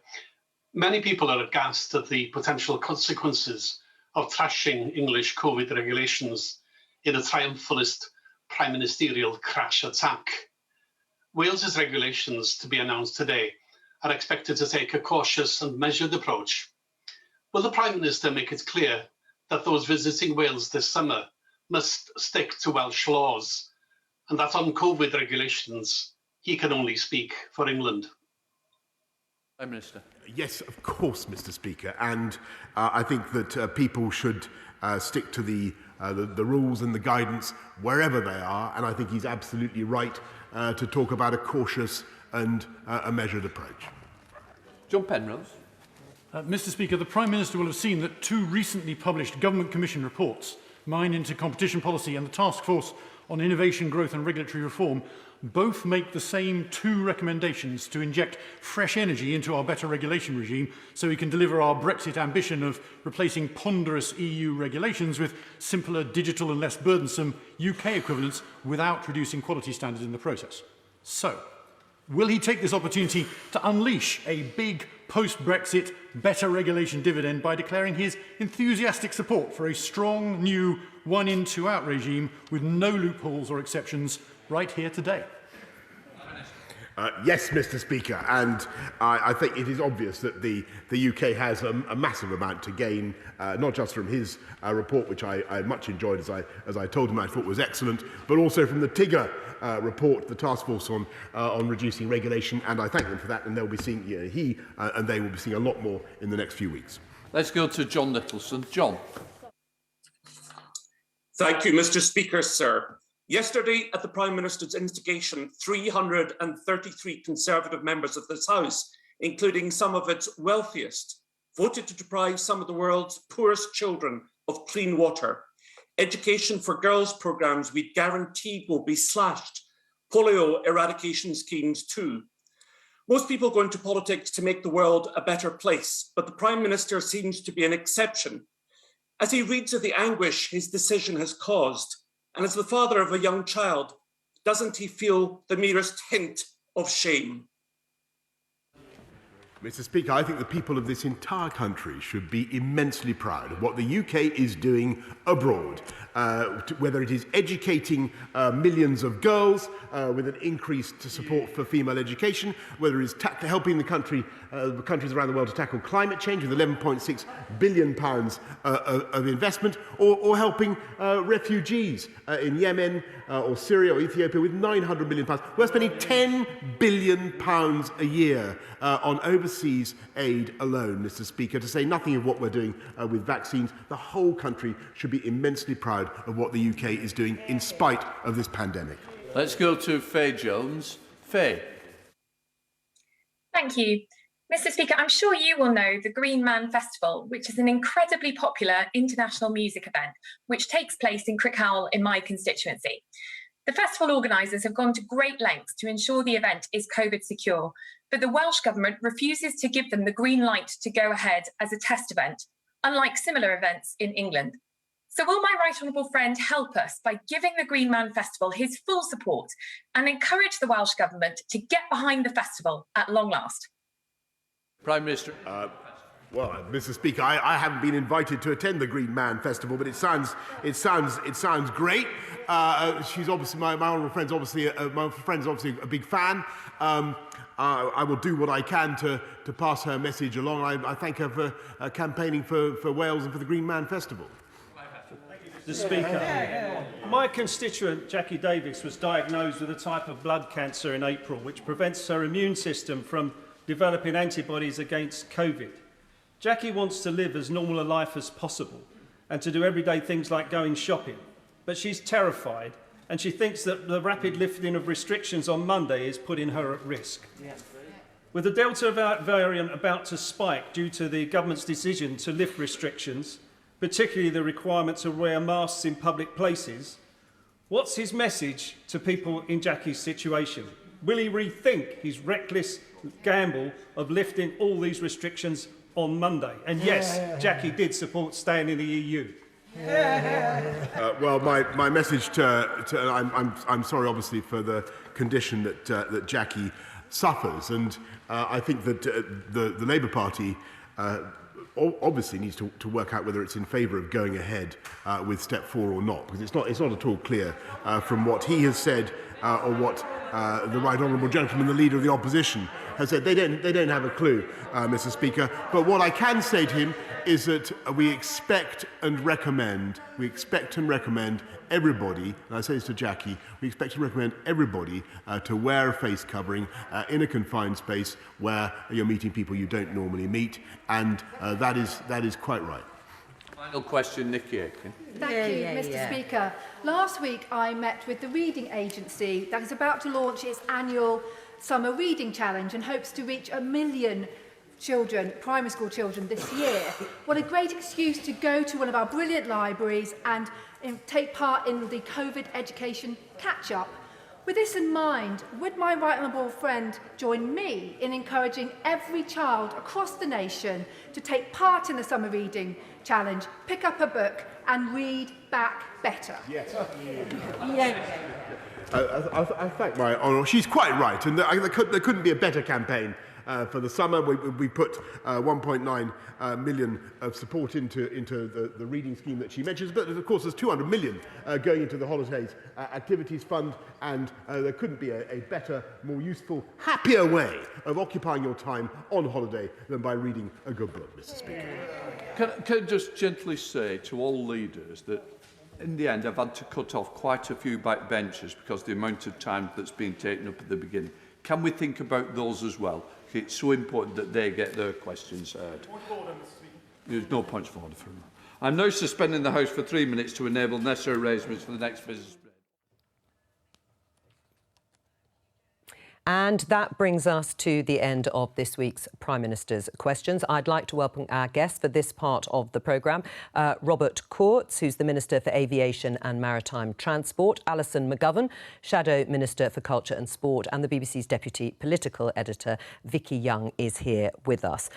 Many people are aghast at the potential consequences of thrashing English COVID regulations in a triumphalist prime ministerial crash attack. Wales's regulations to be announced today are expected to take a cautious and measured approach. Will the Prime Minister make it clear that those visiting Wales this summer must stick to Welsh laws, and that on COVID regulations, he can only speak for England? Prime Minister. Yes, of course, Mr. Speaker, and I think that people should stick to the rules and the guidance wherever they are, and I think he's absolutely right to talk about a cautious and a measured approach. John Penrose. Mr. Speaker, the Prime Minister will have seen that two recently published Government Commission reports, mine into competition policy and the Task Force on Innovation, Growth and Regulatory Reform, both make the same two recommendations to inject fresh energy into our better regulation regime so we can deliver our Brexit ambition of replacing ponderous EU regulations with simpler, digital and less burdensome UK equivalents without reducing quality standards in the process. So, will he take this opportunity to unleash a big post-Brexit better regulation dividend by declaring his enthusiastic support for a strong new one-in, two-out regime with no loopholes or exceptions right here today? Yes, Mr. Speaker, and I think it is obvious that the UK has a massive amount to gain, not just from his report, which I much enjoyed, as I told him I thought was excellent, but also from the Tigger report, the task force on reducing regulation, and I thank them for that, and they'll be seeing, he and they will be seeing a lot more in the next few weeks. Let's go to John Nicholson. John. Thank you, Mr. Speaker, sir. Yesterday, at the Prime Minister's instigation, 333 Conservative members of this House, including some of its wealthiest, voted to deprive some of the world's poorest children of clean water. Education for girls programmes we guaranteed will be slashed. Polio eradication schemes too. Most people go into politics to make the world a better place, but the Prime Minister seems to be an exception. As he reads of the anguish his decision has caused, and as the father of a young child, doesn't he feel the merest hint of shame? Mr. Speaker, I think the people of this entire country should be immensely proud of what the UK is doing abroad, whether it is educating millions of girls with an increase to support for female education, whether it is helping the countries around the world to tackle climate change with £11.6 billion of investment, or helping refugees in Yemen or Syria or Ethiopia with £900 million. We're spending £10 billion a year on overseas aid alone, Mr. Speaker, to say nothing of what we're doing with vaccines. The whole country should be immensely proud of what the UK is doing in spite of this pandemic. Let's go to Faye Jones. Faye. Thank you. Mr. Speaker, I'm sure you will know the Green Man Festival, which is an incredibly popular international music event, which takes place in Crickhowell in my constituency. The festival organisers have gone to great lengths to ensure the event is COVID secure, but the Welsh Government refuses to give them the green light to go ahead as a test event, unlike similar events in England. So will my right honourable friend help us by giving the Green Man Festival his full support and encourage the Welsh Government to get behind the festival at long last? Prime Minister. Well, Mr. Speaker, I haven't been invited to attend the Green Man Festival, but it sounds great. She's obviously my honourable friend's obviously a big fan. I will do what I can to pass her message along. I thank her for campaigning for Wales and for the Green Man Festival. Mr. Speaker, my constituent Jackie Davis was diagnosed with a type of blood cancer in April, which prevents her immune system from developing antibodies against COVID. Jackie wants to live as normal a life as possible and to do everyday things like going shopping, but she's terrified and she thinks that the rapid lifting of restrictions on Monday is putting her at risk. With the Delta variant about to spike due to the government's decision to lift restrictions, particularly the requirement to wear masks in public places, what's his message to people in Jackie's situation? Will he rethink his reckless gamble of lifting all these restrictions on Monday? And yes, Jackie did support staying in the EU. Well, my message I'm sorry, obviously, for the condition that Jackie suffers, and I think that the Labour Party obviously needs to work out whether it's in favour of going ahead with step 4 or not, because it's not at all clear from what he has said or what the right honourable gentleman, the leader of the opposition, has said they don't have a clue, Mr. Speaker. But what I can say to him is that we expect and recommend everybody, and I say this to Jackie, we expect and recommend everybody to wear a face covering in a confined space where you're meeting people you don't normally meet, and that is quite right. Final question, Nikki Aiken. Thank you, Mr. Speaker. Last week I met with the Reading Agency that is about to launch its annual Summer Reading Challenge and hopes to reach 1 million children, primary school children, this year. What a great excuse to go to one of our brilliant libraries and take part in the COVID education catch-up. With this in mind, would my right honourable friend join me in encouraging every child across the nation to take part in the Summer Reading Challenge, pick up a book and read back better? Yes. Yes. I thank my honour. She's quite right, and there couldn't be a better campaign for the summer. We put 1.9 million of support into the reading scheme that she mentions, but of course there's 200 million going into the Holidays Activities Fund, and there couldn't be a better, more useful, happier way of occupying your time on holiday than by reading a good book, Mr. Speaker. Can I just gently say to all leaders that in the end I've had to cut off quite a few backbenchers because of the amount of time that's been taken up at the beginning. Can we think about those as well? It's so important that they get their questions heard. There's no points of order for them. I'm now suspending the House for 3 minutes to enable necessary arrangements for the next business. And that brings us to the end of this week's Prime Minister's Questions. I'd like to welcome our guests for this part of the programme. Robert Courts, who's the Minister for Aviation and Maritime Transport, Alison McGovern, Shadow Minister for Culture and Sport, and the BBC's Deputy Political Editor, Vicky Young, is here with us.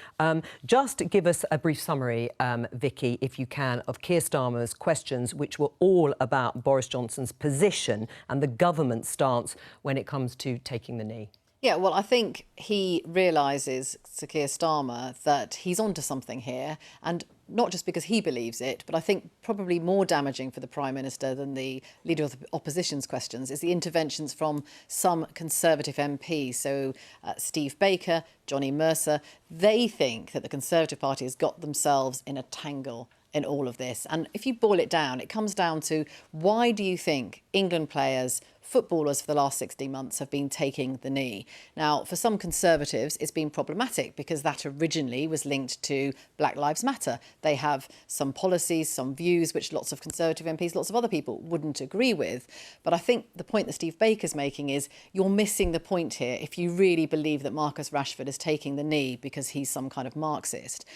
Just give us a brief summary, Vicky, if you can, of Keir Starmer's questions, which were all about Boris Johnson's position and the government's stance when it comes to taking the knee. Yeah, well, I think he realises, Sir Keir Starmer, that he's onto something here, and not just because he believes it, but I think probably more damaging for the Prime Minister than the Leader of the Opposition's questions is the interventions from some Conservative MPs. So Steve Baker, Johnny Mercer, they think that the Conservative Party has got themselves in a tangle in all of this. And if you boil it down, it comes down to, why do you think England players, footballers for the last 16 months have been taking the knee? Now, for some Conservatives, it's been problematic because that originally was linked to Black Lives Matter. They have some policies, some views, which lots of Conservative MPs, lots of other people wouldn't agree with. But I think the point that Steve Baker's making is you're missing the point here if you really believe that Marcus Rashford is taking the knee because he's some kind of Marxist.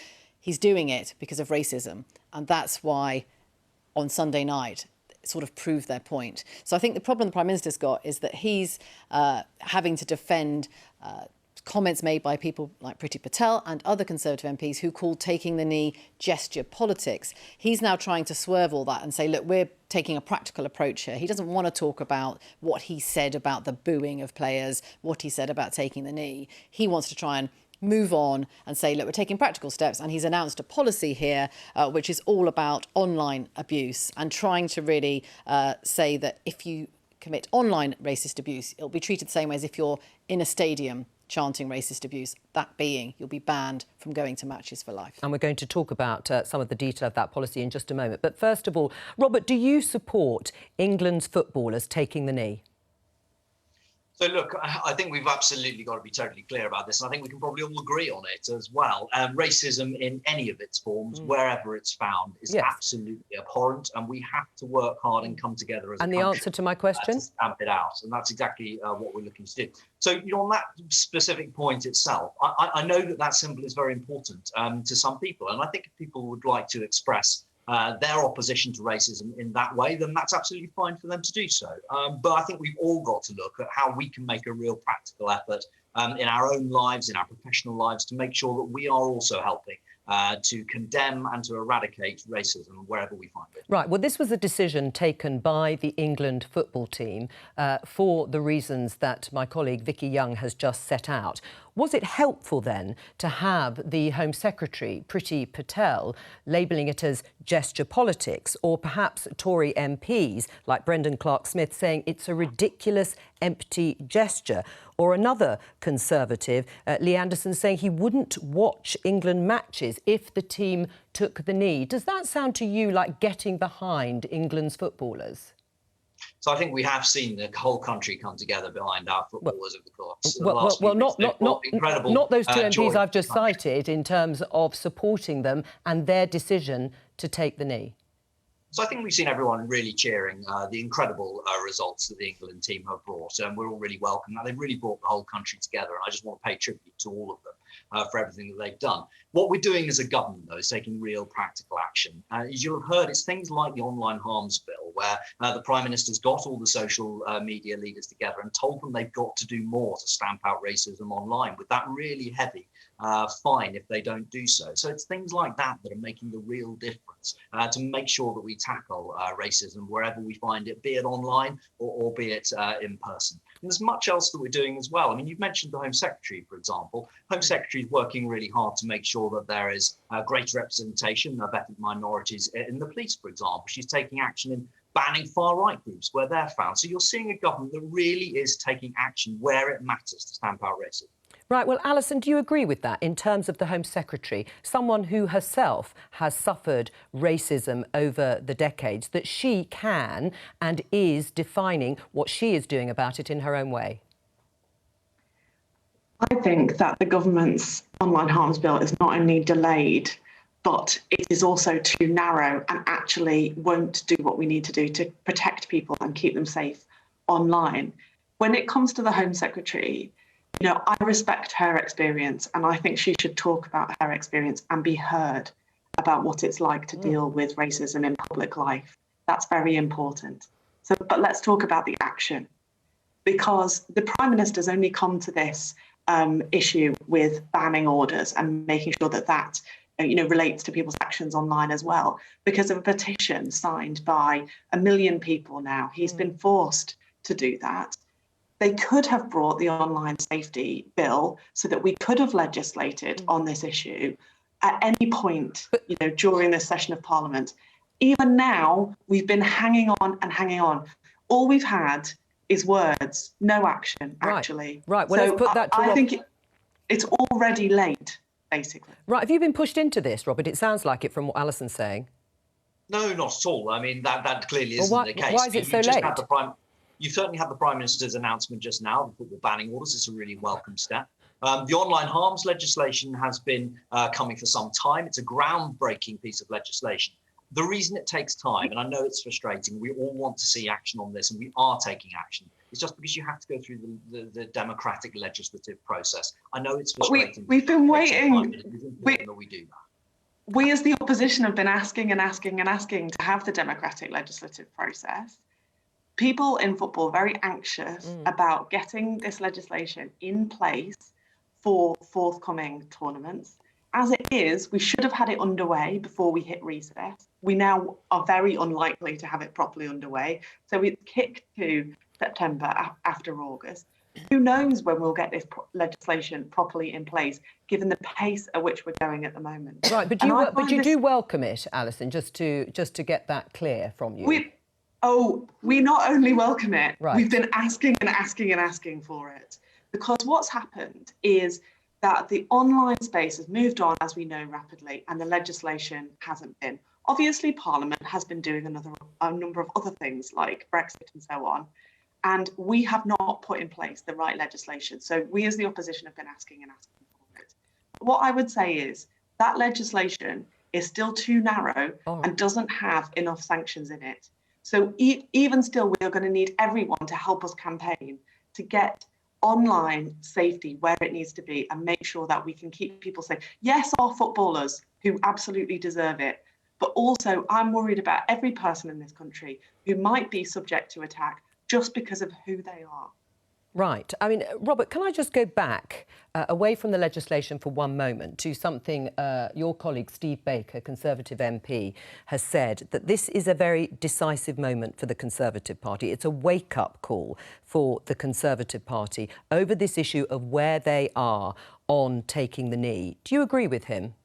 He's doing it because of racism. And that's why on Sunday night, sort of proved their point. So I think the problem the Prime Minister's got is that he's having to defend comments made by people like Priti Patel and other Conservative MPs who called taking the knee gesture politics. He's now trying to swerve all that and say, look, we're taking a practical approach here. He doesn't want to talk about what he said about the booing of players, what he said about taking the knee. He wants to try and move on and say, look, we're taking practical steps. And he's announced a policy here which is all about online abuse and trying to really say that if you commit online racist abuse, it'll be treated the same way as if you're in a stadium chanting racist abuse, that being you'll be banned from going to matches for life. And we're going to talk about some of the detail of that policy in just a moment. But first of all, Robert, do you support England's footballers taking the knee? So, look, I think we've absolutely got to be totally clear about this, and I think we can probably all agree on it as well. Racism in any of its forms, wherever it's found, is absolutely abhorrent, and we have to work hard and come together as a country. And the answer to my question? To stamp it out, and that's exactly what we're looking to do. So, on that specific point itself, I know that symbol is very important to some people, and I think if people would like to express their opposition to racism in that way, then that's absolutely fine for them to do so. But I think we've all got to look at how we can make a real practical effort in our own lives, in our professional lives, to make sure that we are also helping to condemn and to eradicate racism wherever we find it. Right, well, this was a decision taken by the England football team for the reasons that my colleague Vicky Young has just set out. Was it helpful then to have the Home Secretary, Priti Patel, labelling it as gesture politics, or perhaps Tory MPs like Brendan Clark-Smith saying it's a ridiculous, empty gesture? Or another Conservative, Lee Anderson, saying he wouldn't watch England matches if the team took the knee. Does that sound to you like getting behind England's footballers? So I think we have seen the whole country come together behind our footballers over the course. Not those two MPs I've just cited in terms of supporting them and their decision to take the knee. So I think we've seen everyone really cheering the incredible results that the England team have brought, and we're all really welcome that. They've really brought the whole country together, and I just want to pay tribute to all of them for everything that they've done. What we're doing as a government, though, is taking real practical action. As you'll have heard, it's things like the online harms bill, where the Prime Minister's got all the social media leaders together and told them they've got to do more to stamp out racism online, with that really heavy fine if they don't do so. So it's things like that that are making the real difference to make sure that we tackle racism wherever we find it, be it online or be it in person. And there's much else that we're doing as well. I mean, you've mentioned the Home Secretary, for example. Home Secretary is working really hard to make sure that there is greater representation of ethnic minorities in the police, for example. She's taking action in banning far-right groups where they're found. So you're seeing a government that really is taking action where it matters to stamp out racism. Right, well, Alison, do you agree with that in terms of the Home Secretary, someone who herself has suffered racism over the decades, that she can and is defining what she is doing about it in her own way? I think that the government's online harms bill is not only delayed, but it is also too narrow and actually won't do what we need to do to protect people and keep them safe online. When it comes to the Home Secretary, you know, I respect her experience, and I think she should talk about her experience and be heard about what it's like to deal with racism in public life. That's very important. So, but let's talk about the action, because the Prime Minister's only come to this issue with banning orders and making sure that that relates to people's actions online as well, because of a petition signed by 1 million people now. He's been forced to do that. They could have brought the online safety bill so that we could have legislated on this issue at any point, during this session of Parliament. Even now, we've been hanging on and hanging on. All we've had is words, no action, actually. Right. Well, so let's put that to I think it's already late, basically. Right. Have you been pushed into this, Robert? It sounds like it from what Alison's saying. No, not at all. I mean, that clearly isn't the case. Why is it so late? You certainly have the Prime Minister's announcement just now, the football banning orders. It's a really welcome step. The online harms legislation has been coming for some time. It's a groundbreaking piece of legislation. The reason it takes time, and I know it's frustrating, we all want to see action on this, and we are taking action. It's just because you have to go through the democratic legislative process. I know it's frustrating. We've been waiting. It's important that we do that. We as the opposition have been asking and asking and asking to have the democratic legislative process. People in football are very anxious about getting this legislation in place for forthcoming tournaments. As it is, we should have had it underway before we hit recess. We now are very unlikely to have it properly underway. So we kicked to September after August. Who knows when we'll get this legislation properly in place, given the pace at which we're going at the moment. Right, but you do welcome it, Alison, just to get that clear from you. We not only welcome it, right. We've been asking and asking and asking for it. Because what's happened is that the online space has moved on, as we know, rapidly, and the legislation hasn't been. Obviously, Parliament has been doing a number of other things like Brexit and so on, and we have not put in place the right legislation. So we as the opposition have been asking and asking for it. What I would say is that legislation is still too narrow and doesn't have enough sanctions in it. So even still, we are going to need everyone to help us campaign to get online safety where it needs to be and make sure that we can keep people safe. Yes, our footballers who absolutely deserve it, but also I'm worried about every person in this country who might be subject to attack just because of who they are. Right. I mean, Robert, can I just go back away from the legislation for one moment to something your colleague Steve Baker, Conservative MP, has said, that this is a very decisive moment for the Conservative Party. It's a wake-up call for the Conservative Party over this issue of where they are on taking the knee. Do you agree with him?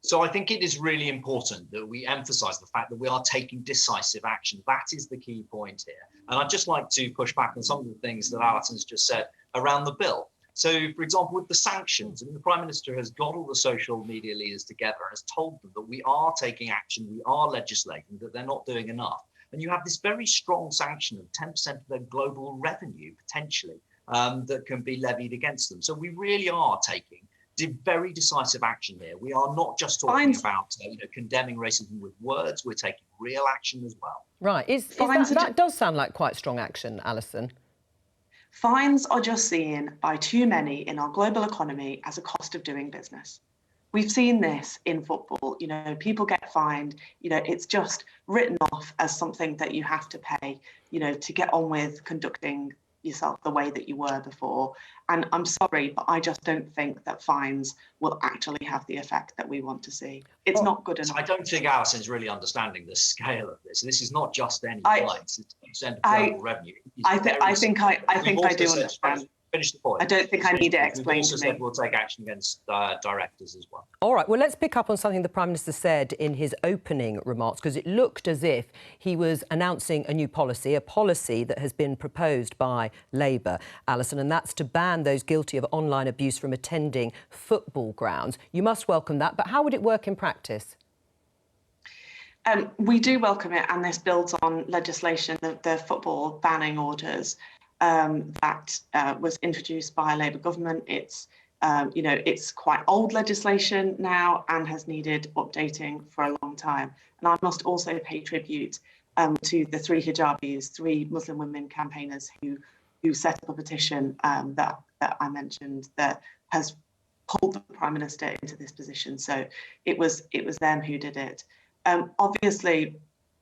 So I think it is really important that we emphasise the fact that we are taking decisive action. That is the key point here. And I'd just like to push back on some of the things that Alison's just said around the bill. So, for example, with the sanctions, I mean, the Prime Minister has got all the social media leaders together and has told them that we are taking action, we are legislating, that they're not doing enough. And you have this very strong sanction of 10% of their global revenue, potentially, that can be levied against them. So we really are taking very decisive action here. We are not just talking about condemning racism with words. We're taking real action as well. Right. That does sound like quite strong action, Alison. Fines are just seen by too many in our global economy as a cost of doing business. We've seen this in football. People get fined. It's just written off as something that you have to pay, to get on with conducting yourself the way that you were before. And I'm sorry, but I just don't think that fines will actually have the effect that we want to see. It's not good enough. I don't think Alison's really understanding the scale of this. This is not just any fines, it's 10% of global revenue. I think I do understand. Finish the point. I don't think I need it explained to me. Said we'll take action against directors as well. All right, well, let's pick up on something the Prime Minister said in his opening remarks, because it looked as if he was announcing a new policy, a policy that has been proposed by Labour, Alison, and that's to ban those guilty of online abuse from attending football grounds. You must welcome that, but how would it work in practice? We do welcome it, and this builds on legislation, the football banning orders that was introduced by a Labour government. It's quite old legislation now and has needed updating for a long time. And I must also pay tribute to the three hijabis, three Muslim women campaigners who set up a petition that I mentioned that has pulled the Prime Minister into this position. So it was them who did it. Obviously,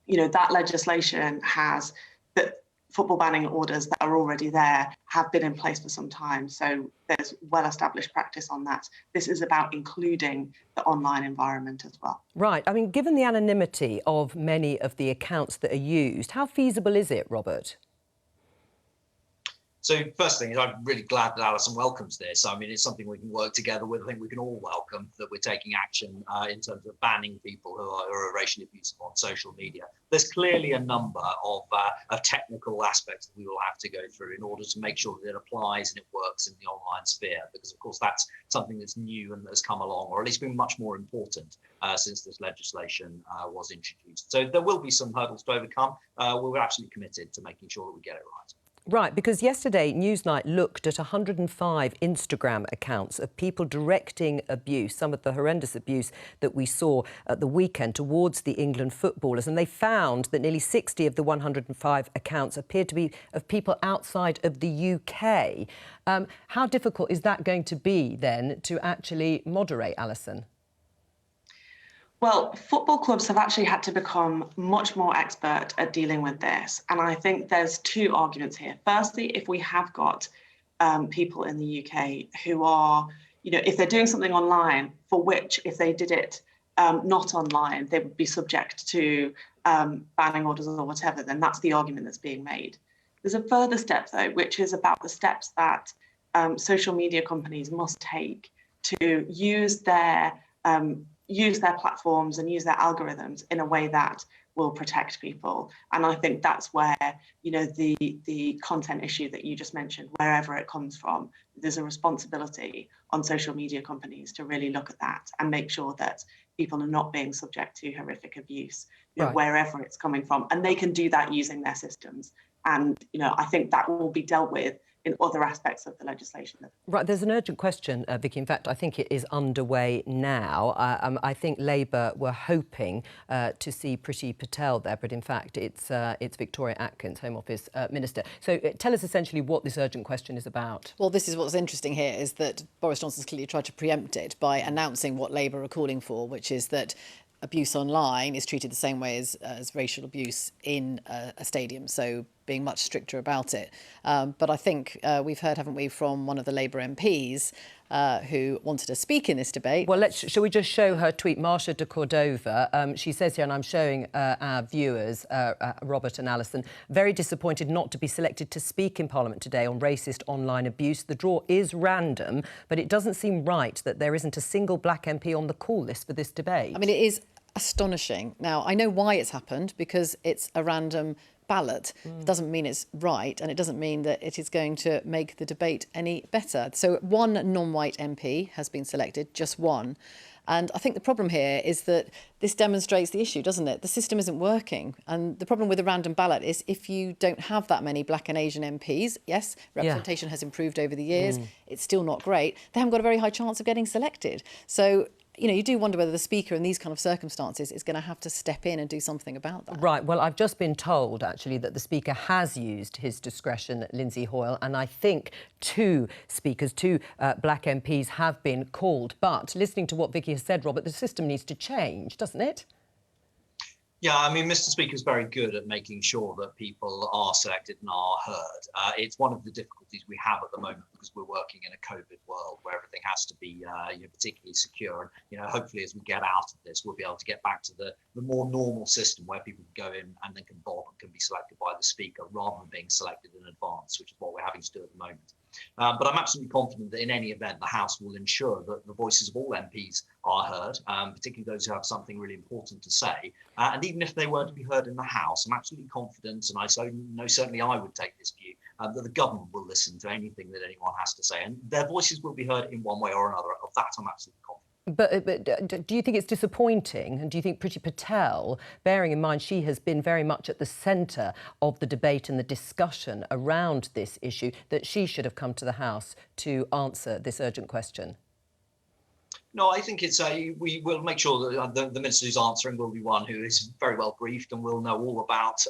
that legislation has that. Football banning orders that are already there have been in place for some time. So there's well-established practice on that. This is about including the online environment as well. Right. I mean, given the anonymity of many of the accounts that are used, how feasible is it, Robert? So first thing is I'm really glad that Alison welcomes this. I mean, it's something we can work together with. I think we can all welcome that we're taking action in terms of banning people who are racially abusive on social media. There's clearly a number of technical aspects that we will have to go through in order to make sure that it applies and it works in the online sphere, because of course that's something that's new and has come along, or at least been much more important since this legislation was introduced. So there will be some hurdles to overcome. We're absolutely committed to making sure that we get it right. Right, because yesterday Newsnight looked at 105 Instagram accounts of people directing abuse, some of the horrendous abuse that we saw at the weekend towards the England footballers, and they found that nearly 60 of the 105 accounts appeared to be of people outside of the UK. How difficult is that going to be then to actually moderate, Alison? Well, football clubs have actually had to become much more expert at dealing with this. And I think there's two arguments here. Firstly, if we have got people in the UK who are, if they're doing something online for which, if they did it not online, they would be subject to banning orders or whatever, then that's the argument that's being made. There's a further step, though, which is about the steps that social media companies must take to use their platforms and use their algorithms in a way that will protect people. And I think that's where, the content issue that you just mentioned, wherever it comes from, there's a responsibility on social media companies to really look at that and make sure that people are not being subject to horrific abuse, wherever it's coming from. And they can do that using their systems. And, I think that will be dealt with in other aspects of the legislation. Right, there's an urgent question, Vicky. In fact, I think it is underway now. I think Labour were hoping to see Priti Patel there, but in fact it's Victoria Atkins, Home Office Minister. So tell us essentially what this urgent question is about. Well, this is what's interesting here, is that Boris Johnson's clearly tried to preempt it by announcing what Labour are calling for, which is that abuse online is treated the same way as racial abuse in a stadium, so being much stricter about it. But I think we've heard, haven't we, from one of the Labour MPs who wanted to speak in this debate. Well, shall we just show her tweet, Marcia de Cordova? She says here, and I'm showing our viewers, Robert and Alison, very disappointed not to be selected to speak in Parliament today on racist online abuse. The draw is random, but it doesn't seem right that there isn't a single black MP on the call list for this debate. I mean, it is astonishing. Now, I know why it's happened, because it's a random ballot. It doesn't mean it's right, and it doesn't mean that it is going to make the debate any better. So one non-white MP has been selected, just one. And I think the problem here is that this demonstrates the issue, doesn't it? The system isn't working. And the problem with a random ballot is if you don't have that many black and Asian MPs, yes, representation has improved over the years, it's still not great, they haven't got a very high chance of getting selected. So, you know, you do wonder whether the Speaker in these kind of circumstances is going to have to step in and do something about that. Right, well, I've just been told, actually, that the Speaker has used his discretion, Lindsay Hoyle, and I think two black MPs have been called. But listening to what Vicky has said, Robert, the system needs to change, doesn't it? Yeah, I mean, Mr. Speaker is very good at making sure that people are selected and are heard. It's one of the difficulties we have at the moment because we're working in a COVID world where everything has to be particularly secure. And, hopefully as we get out of this, we'll be able to get back to the more normal system where people can go in and then can bob and can be selected by the Speaker rather than being selected in advance, which is what we're having to do at the moment. But I'm absolutely confident that in any event, the House will ensure that the voices of all MPs are heard, particularly those who have something really important to say. And even if they were to be heard in the House, I'm absolutely confident, and I know certainly I would take this view, that the government will listen to anything that anyone has to say. And their voices will be heard in one way or another. Of that, I'm absolutely confident. But do you think it's disappointing? And do you think Priti Patel, bearing in mind she has been very much at the centre of the debate and the discussion around this issue, that she should have come to the House to answer this urgent question? No, I think it's we will make sure that the minister who's answering will be one who is very well briefed and will know all about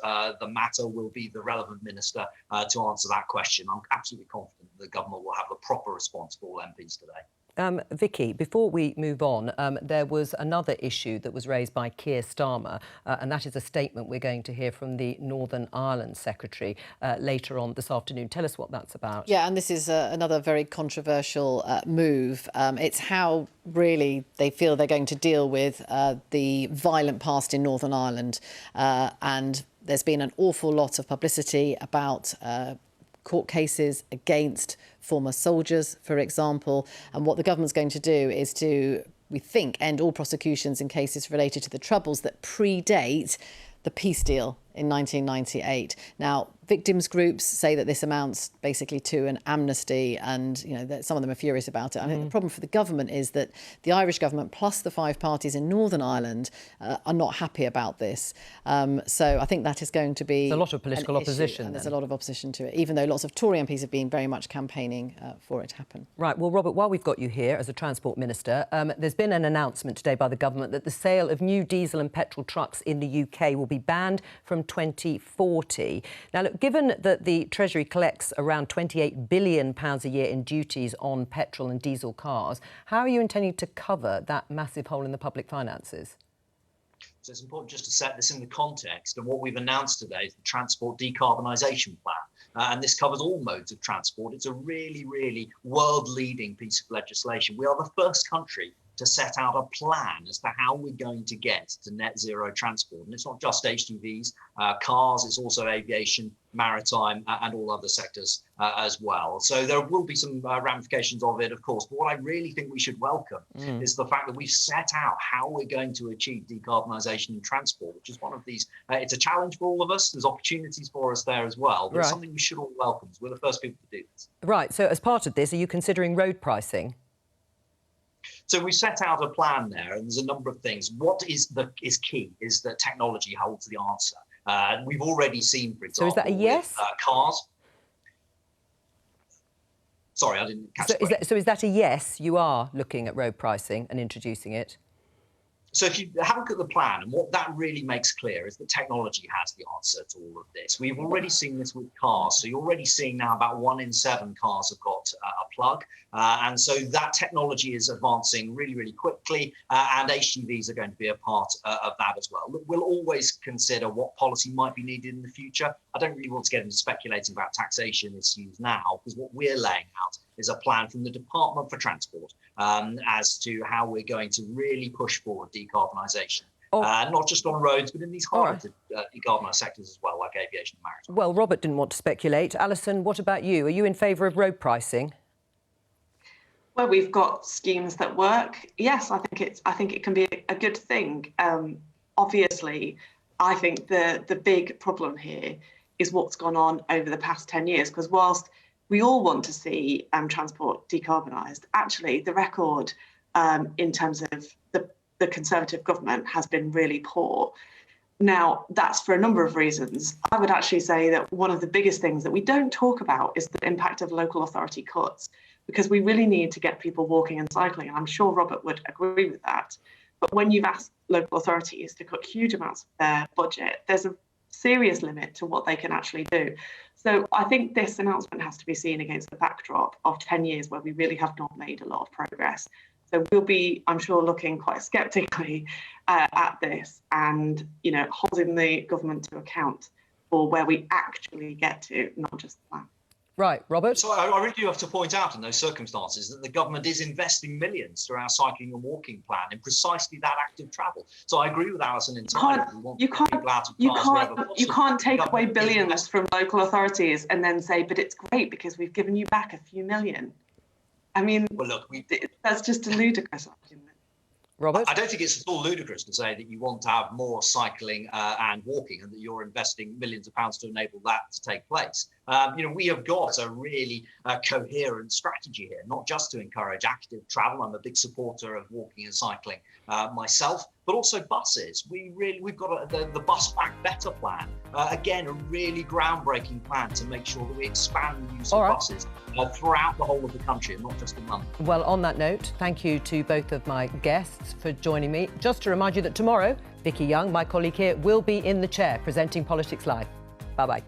the matter, will be the relevant minister to answer that question. I'm absolutely confident the government will have a proper response for all MPs today. Vicky, before we move on, there was another issue that was raised by Keir Starmer, and that is a statement we're going to hear from the Northern Ireland Secretary later on this afternoon. Tell us what that's about. Yeah, and this is another very controversial move. It's how really they feel they're going to deal with the violent past in Northern Ireland. And there's been an awful lot of publicity about court cases against former soldiers, for example. And what the government's going to do is to, we think, end all prosecutions in cases related to the troubles that predate the peace deal in 1998. Now, victims groups say that this amounts basically to an amnesty, and that some of them are furious about it. I think the problem for the government is that the Irish government plus the five parties in Northern Ireland are not happy about this. So I think that is going to be there's a lot of political opposition. And there's a lot of opposition to it, even though lots of Tory MPs have been very much campaigning for it to happen. Right. Well, Robert, while we've got you here as a Transport Minister, there's been an announcement today by the government that the sale of new diesel and petrol trucks in the UK will be banned from 2040. Now, look, given that the Treasury collects around £28 billion a year in duties on petrol and diesel cars, how are you intending to cover that massive hole in the public finances? So it's important just to set this in the context, and what we've announced today is the Transport Decarbonisation Plan. And this covers all modes of transport. It's a really, really world-leading piece of legislation. We are the first country to set out a plan as to how we're going to get to net zero transport. And it's not just HGVs, cars, it's also aviation, maritime, and all other sectors as well. So there will be some ramifications of it, of course. But what I really think we should welcome is the fact that we've set out how we're going to achieve decarbonisation in transport, which is one of these, it's a challenge for all of us. There's opportunities for us there as well. But it's something we should all welcome. We're the first people to do this. Right. So as part of this, are you considering road pricing? So we set out a plan there, and there's a number of things. What is key is that technology holds the answer. We've already seen, for example, so is that a yes? With, cars. Sorry, I didn't catch that. So is that a yes? You are looking at road pricing and introducing it? So if you have a look at the plan, and what that really makes clear is that technology has the answer to all of this. We've already seen this with cars. So you're already seeing now about 1 in 7 cars have got a plug. And so that technology is advancing really, really quickly. And HGVs are going to be a part of that as well. We'll always consider what policy might be needed in the future. I don't really want to get into speculating about taxation issues now, because what we're laying out is a plan from the Department for Transport as to how we're going to really push forward decarbonisation, not just on roads, but in these harder to decarbonised sectors as well, like aviation and maritime. Well, Robert didn't want to speculate. Alison, what about you? Are you in favour of road pricing? Where we've got schemes that work, yes, I think it can be a good thing. Obviously, I think the big problem here is what's gone on over the past 10 years, because whilst we all want to see transport decarbonised, actually the record in terms of the Conservative government has been really poor. Now, that's for a number of reasons. I would actually say that one of the biggest things that we don't talk about is the impact of local authority cuts, because we really need to get people walking and cycling. And I'm sure Robert would agree with that. But when you've asked local authorities to cut huge amounts of their budget, there's a serious limit to what they can actually do. So I think this announcement has to be seen against the backdrop of 10 years where we really have not made a lot of progress. So we'll be, I'm sure, looking quite sceptically at this and, holding the government to account for where we actually get to, not just the plan. Right, Robert? So I really do have to point out in those circumstances that the government is investing millions through our cycling and walking plan in precisely that active travel. So I agree with Alison entirely. You can't take away billions from local authorities and then say, but it's great because we've given you back a few million. I mean, well, look, that's just a ludicrous argument. Robert? I don't think it's at all ludicrous to say that you want to have more cycling and walking and that you're investing millions of pounds to enable that to take place. We have got a really coherent strategy here, not just to encourage active travel. I'm a big supporter of walking and cycling myself, but also buses. We've got the Bus Back Better plan. Again, a really groundbreaking plan to make sure that we expand the use of buses throughout the whole of the country and not just in London. Well, on that note, thank you to both of my guests for joining me. Just to remind you that tomorrow, Vicky Young, my colleague here, will be in the chair presenting Politics Live. Bye-bye.